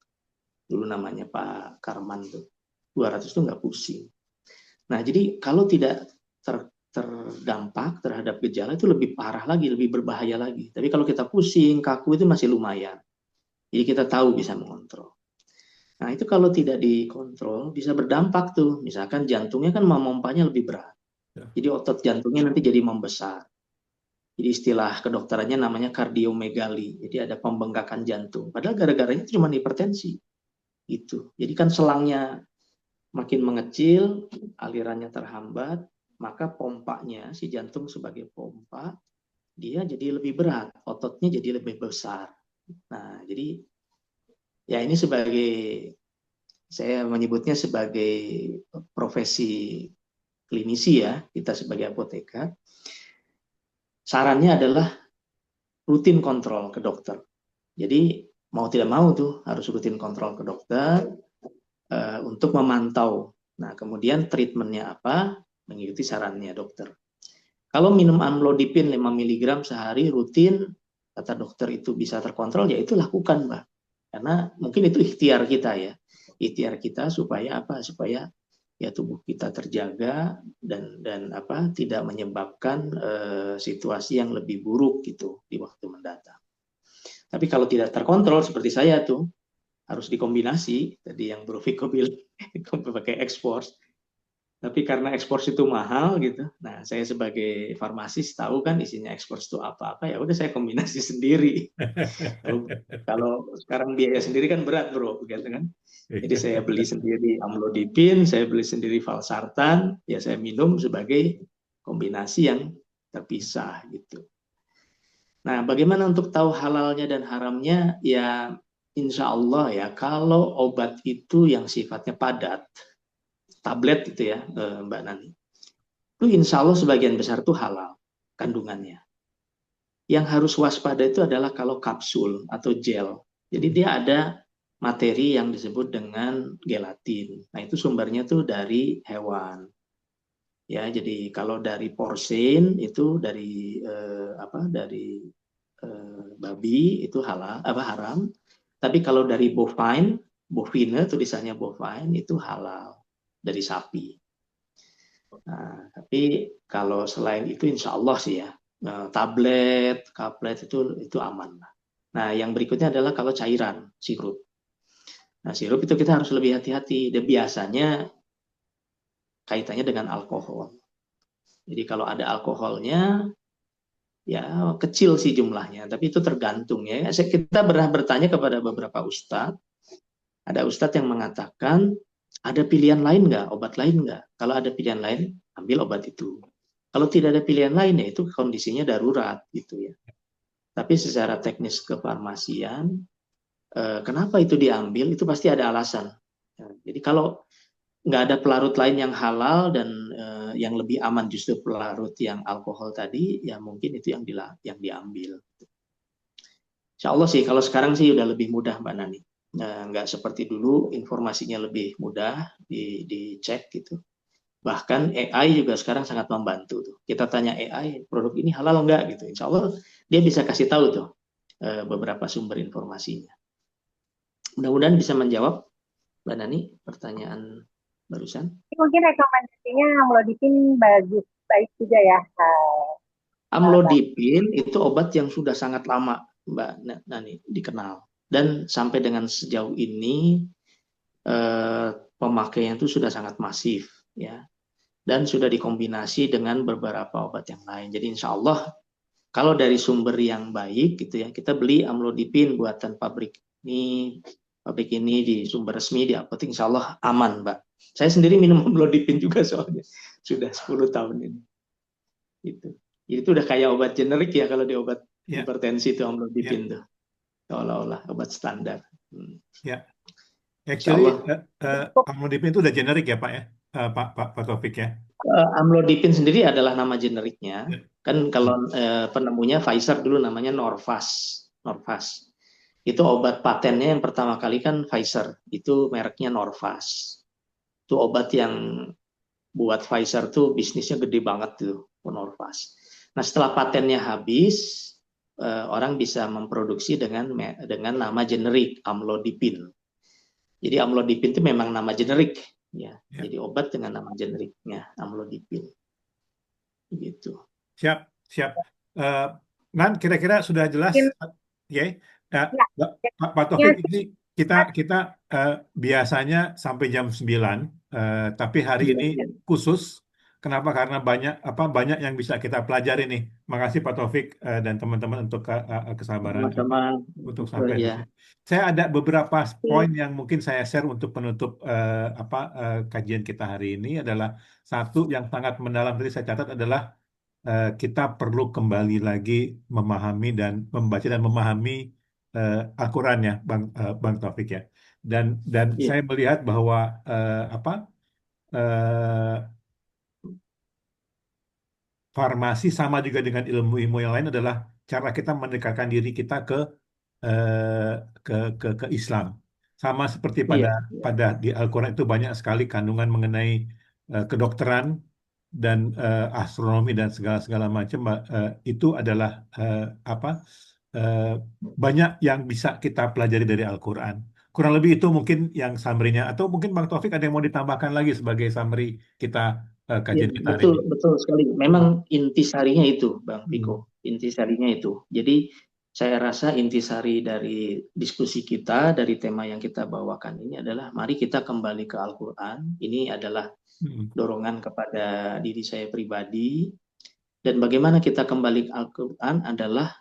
Dulu namanya Pak Karman tuh. 200 itu nggak pusing. Nah, jadi kalau tidak terdampak terhadap gejala itu lebih parah lagi, lebih berbahaya lagi. Tapi kalau kita pusing, kaku itu masih lumayan. Jadi kita tahu bisa mengontrol. Nah, itu kalau tidak dikontrol bisa berdampak tuh. Misalkan jantungnya kan memompanya lebih berat. Jadi otot jantungnya nanti jadi membesar. Jadi istilah kedokterannya namanya kardiomegali. Jadi ada pembengkakan jantung. Padahal gara-garanya itu cuma hipertensi. Gitu. Jadi kan selangnya makin mengecil, alirannya terhambat, maka pompanya, si jantung sebagai pompa, dia jadi lebih berat, ototnya jadi lebih besar. Nah, jadi ya ini saya menyebutnya sebagai profesi klinisi ya, kita sebagai apoteker. Sarannya adalah rutin kontrol ke dokter. Jadi mau tidak mau tuh harus rutin kontrol ke dokter untuk memantau. Nah, kemudian treatmentnya apa? Mengikuti sarannya dokter. Kalau minum amlodipin 5 mg sehari rutin, kata dokter itu bisa terkontrol, ya itu lakukan, Mbak. Karena mungkin itu ikhtiar kita ya. Ikhtiar kita supaya apa? Supaya ya tubuh kita terjaga dan tidak menyebabkan situasi yang lebih buruk gitu di waktu mendatang. Tapi kalau tidak terkontrol seperti saya tuh harus dikombinasi tadi yang Bro Viko bilang pakai X-Force. Tapi karena ekspor itu mahal gitu, nah saya sebagai farmasis tahu kan isinya ekspor itu apa-apa, ya udah saya kombinasi sendiri. Kalau sekarang biaya sendiri kan berat bro, gitu kan. Jadi saya beli sendiri amlodipin, saya beli sendiri valsartan, ya saya minum sebagai kombinasi yang terpisah gitu. Nah, bagaimana untuk tahu halalnya dan haramnya? Ya, insya Allah ya, kalau obat itu yang sifatnya padat, tablet itu ya, Mbak Nani, itu insya Allah sebagian besar itu halal kandungannya. Yang harus waspada itu adalah kalau kapsul atau gel. Jadi dia ada materi yang disebut dengan gelatin. Nah, itu sumbernya tuh dari hewan. Ya, jadi kalau dari porcine itu dari dari babi itu halal haram. Tapi kalau dari bovine tulisannya bovine itu halal dari sapi. Nah, tapi kalau selain itu insya Allah sih ya, tablet, kaplet itu aman. Nah, yang berikutnya adalah kalau cairan, sirup. Nah, sirup itu kita harus lebih hati-hati. Dan biasanya kaitannya dengan alkohol. Jadi kalau ada alkoholnya, ya kecil sih jumlahnya, tapi itu tergantung ya. Kita pernah bertanya kepada beberapa ustadz, ada ustadz yang mengatakan, ada pilihan lain nggak, obat lain nggak? Kalau ada pilihan lain, ambil obat itu. Kalau tidak ada pilihan lain, ya itu kondisinya darurat gitu ya. Tapi secara teknis kefarmasian, kenapa itu diambil, itu pasti ada alasan. Jadi kalau nggak ada pelarut lain yang halal dan yang lebih aman justru pelarut yang alkohol tadi, ya mungkin itu yang diambil. Insya Allah sih, kalau sekarang sih udah lebih mudah Mbak Nani. Nggak seperti dulu, informasinya lebih mudah dicek gitu. Bahkan AI juga sekarang sangat membantu tuh. Kita tanya AI, produk ini halal nggak gitu. Insya Allah dia bisa kasih tahu tuh beberapa sumber informasinya. Mudah-mudahan bisa menjawab Mbak Nani pertanyaan barusan. Mungkin rekomendasinya amlodipin baik juga ya. Amlodipin itu obat yang sudah sangat lama Mbak Nani dikenal. Dan sampai dengan sejauh ini pemakaian itu sudah sangat masif ya. Dan sudah dikombinasi dengan beberapa obat yang lain. Jadi insya Allah kalau dari sumber yang baik gitu ya, kita beli amlodipin buatan pabrik ini di sumber resmi di apotek, insya Allah aman Mbak. Saya sendiri minum amlodipin juga soalnya sudah 10 tahun ini. Itu udah kayak obat generik ya kalau di obat hipertensi itu amlodipin tuh. Seolah-olah obat standar. Ya, actually amlodipin itu udah generik ya Pak ya, Pak Taufik ya. Amlodipin sendiri adalah nama generiknya. Kan kalau penemunya Pfizer dulu namanya Norvas. Itu obat patennya yang pertama kali kan Pfizer. Itu mereknya Norvas. Itu obat yang buat Pfizer tuh bisnisnya gede banget tuh, Norvas. Nah setelah patennya habis, orang bisa memproduksi dengan nama generik amlodipin. Jadi amlodipin itu memang nama generik. Ya. Jadi obat dengan nama generiknya amlodipin. Begitu. Siap. Nan, kira-kira sudah jelas, ya? Pak Taufik, ini kita biasanya sampai jam 9, tapi hari ini khusus. Kenapa? Karena banyak yang bisa kita pelajari nih. Makasih Pak Taufik dan teman-teman untuk kesabaran untuk sampai di sini. Saya ada beberapa poin yang mungkin saya share untuk penutup kajian kita hari ini adalah satu yang sangat mendalam tadi saya catat adalah kita perlu kembali lagi memahami dan membaca dan memahami Al-Quran ya, Bang Taufik ya. Dan saya melihat bahwa farmasi sama juga dengan ilmu-ilmu yang lain adalah cara kita mendekatkan diri kita ke Islam. Sama seperti pada di Al-Quran itu banyak sekali kandungan mengenai kedokteran dan astronomi dan segala macam. Itu adalah banyak yang bisa kita pelajari dari Al-Quran. Kurang lebih itu mungkin yang summary-nya. Atau mungkin Bang Taufik ada yang mau ditambahkan lagi sebagai summary kita kajian kita hari ini. Betul sekali. Memang intisarinya itu, Bang Piko. Intisarinya itu. Jadi saya rasa intisari dari diskusi kita, dari tema yang kita bawakan ini adalah mari kita kembali ke Al-Quran. Ini adalah dorongan kepada diri saya pribadi. Dan bagaimana kita kembali ke Al-Quran adalah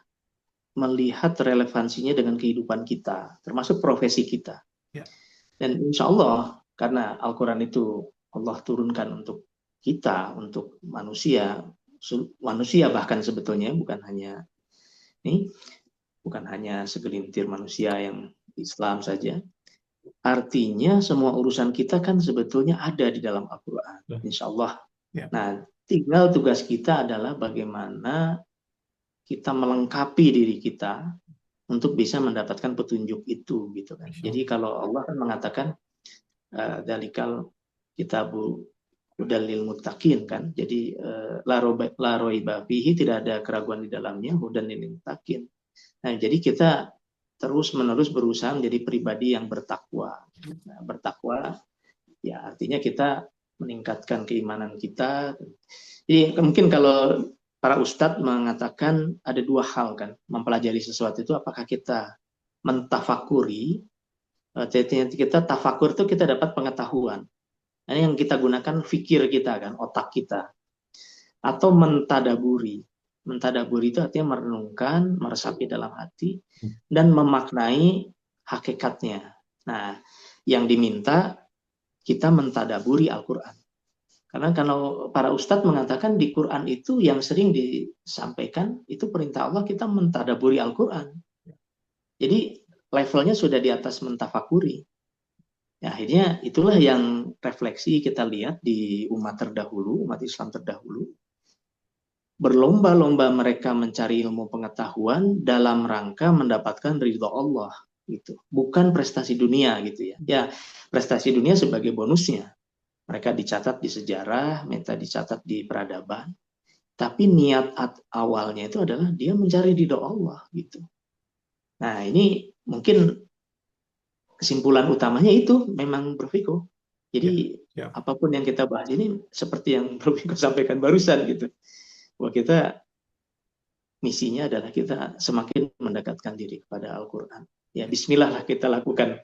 melihat relevansinya dengan kehidupan kita, termasuk profesi kita. Ya. Dan insya Allah, karena Al-Quran itu Allah turunkan untuk kita, untuk manusia bahkan sebetulnya bukan hanya segelintir manusia yang Islam saja. Artinya semua urusan kita kan sebetulnya ada di dalam Al-Quran, insya Allah. Ya. Nah, tinggal tugas kita adalah bagaimana kita melengkapi diri kita untuk bisa mendapatkan petunjuk itu, gitu kan. Jadi kalau Allah kan mengatakan dalikal kitabu hudal lil muttaqin kan. Jadi la raiba fihi, tidak ada keraguan di dalamnya, hudan lil muttaqin. Nah, jadi kita terus-menerus berusaha menjadi pribadi yang bertakwa. Nah, bertakwa ya artinya kita meningkatkan keimanan kita. Jadi mungkin kalau para ustadz mengatakan ada dua hal kan, mempelajari sesuatu itu apakah kita mentafakuri, kita tafakur itu kita dapat pengetahuan. Ini yang kita gunakan fikir kita kan, otak kita. Atau mentadaburi. Mentadaburi itu artinya merenungkan, meresapi dalam hati, dan memaknai hakikatnya. Nah, yang diminta kita mentadaburi Al-Quran. Karena kalau para ustadz mengatakan di Quran itu yang sering disampaikan, itu perintah Allah kita mentadaburi Al-Quran. Jadi levelnya sudah di atas mentafakuri. Ya, akhirnya itulah yang refleksi kita lihat di umat terdahulu, umat Islam terdahulu. Berlomba-lomba mereka mencari ilmu pengetahuan dalam rangka mendapatkan ridho Allah. Gitu. Bukan prestasi dunia gitu ya. Ya, prestasi dunia sebagai bonusnya. Mereka dicatat di sejarah, mereka dicatat di peradaban. Tapi niat awalnya itu adalah dia mencari ridho Allah gitu. Nah, ini mungkin kesimpulan utamanya itu memang Bro Viko. Jadi apapun yang kita bahas ini seperti yang Bro Viko sampaikan barusan gitu. Bahwa kita misinya adalah kita semakin mendekatkan diri kepada Al-Quran. Ya, bismillah lah kita lakukan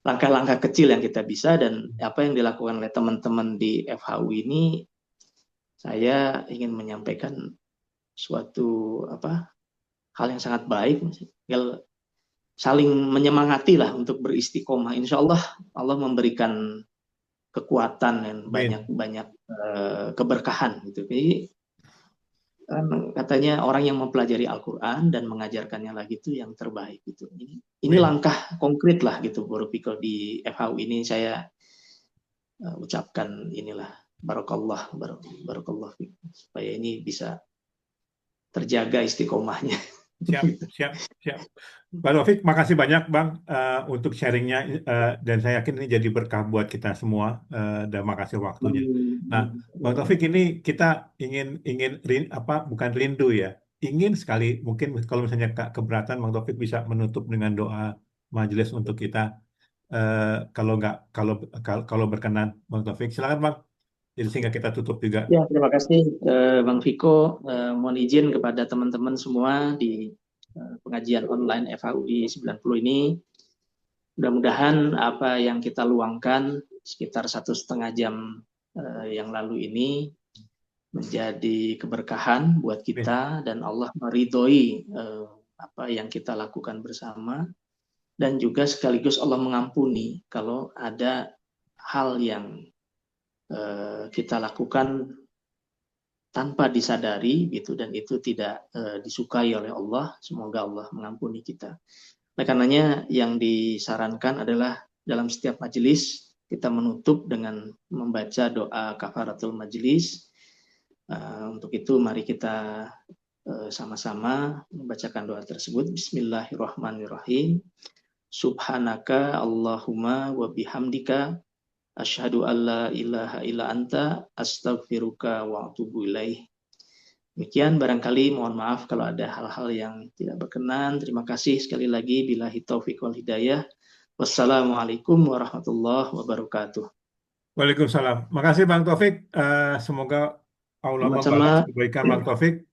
langkah-langkah kecil yang kita bisa, dan apa yang dilakukan oleh teman-teman di FHU ini, saya ingin menyampaikan suatu hal yang sangat baik, saling menyemangati lah untuk beristiqomah. Insya Allah Allah memberikan kekuatan dan banyak keberkahan gitu. Jadi katanya orang yang mempelajari Al-Quran dan mengajarkannya lagi itu yang terbaik gitu. Ini langkah konkret lah gitu, Bro Piko, di FHU ini saya ucapkan inilah barakallah supaya ini bisa terjaga istiqomahnya. Siap. Bang Taufik, makasih banyak Bang untuk sharingnya, dan saya yakin ini jadi berkah buat kita semua, dan makasih waktunya. Nah, Bang Taufik, ini kita bukan rindu ya, ingin sekali mungkin kalau misalnya keberatan, Bang Taufik bisa menutup dengan doa majelis untuk kita, kalau berkenan, Bang Taufik, silakan Bang. Jadi sehingga kita tutup juga. Ya, terima kasih Bang Viko. Mohon izin kepada teman-teman semua di pengajian online FHUI 90 ini. Mudah-mudahan apa yang kita luangkan sekitar 1,5 jam yang lalu ini menjadi keberkahan buat kita, dan Allah meridhoi apa yang kita lakukan bersama, dan juga sekaligus Allah mengampuni kalau ada hal yang kita lakukan tanpa disadari gitu, dan itu tidak disukai oleh Allah. Semoga Allah mengampuni kita. Oleh karenanya yang disarankan adalah dalam setiap majelis kita menutup dengan membaca doa kafaratul majelis. Untuk itu mari kita sama-sama membacakan doa tersebut. Bismillahirrahmanirrahim. Subhanaka Allahumma wa bihamdika asyhadu an la ilaha illa anta astaghfiruka wa atubu ilaih. Demikian, barangkali mohon maaf kalau ada hal-hal yang tidak berkenan. Terima kasih sekali lagi. Billahi taufiq wal hidayah. Wassalamualaikum warahmatullahi wabarakatuh. Waalaikumsalam. Makasih Bang Taufik. Semoga Allah membalas kebaikan Bang Taufik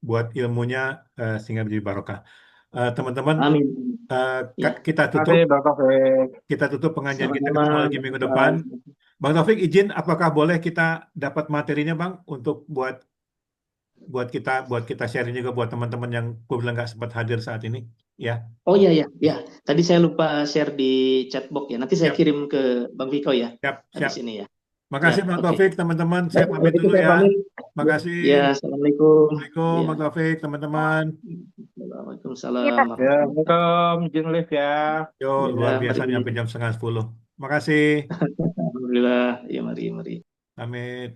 buat ilmunya sehingga menjadi barokah. Teman-teman, Amin. kita tutup pengajian kita, ketemu lagi minggu depan. Bang Taufik izin, apakah boleh kita dapat materinya Bang untuk buat kita sharing juga buat teman-teman yang kebetulan nggak sempat hadir saat ini, ya. Oh iya ya, ya. Tadi saya lupa share di chatbox ya. Nanti saya Siap, kirim ke Bang Viko ya, siap, siap. habis ini ya. Ya, Makasih Bang oke. Taufik, teman-teman. Saya Baik, pamit begitu dulu saya ya. pamit. Makasih. Ya, assalamualaikum. Assalamualaikum Ya, Bang Taufik, teman-teman. Waalaikumsalam Iya, Pak. Ya, warahmatullahi wabarakatuh. Assalamualaikum, izin live ya. Yo, Ya, luar biasa mari. nyampe jam 9:30. Makasih. Alhamdulillah. Ya, mari, mari. Pamit.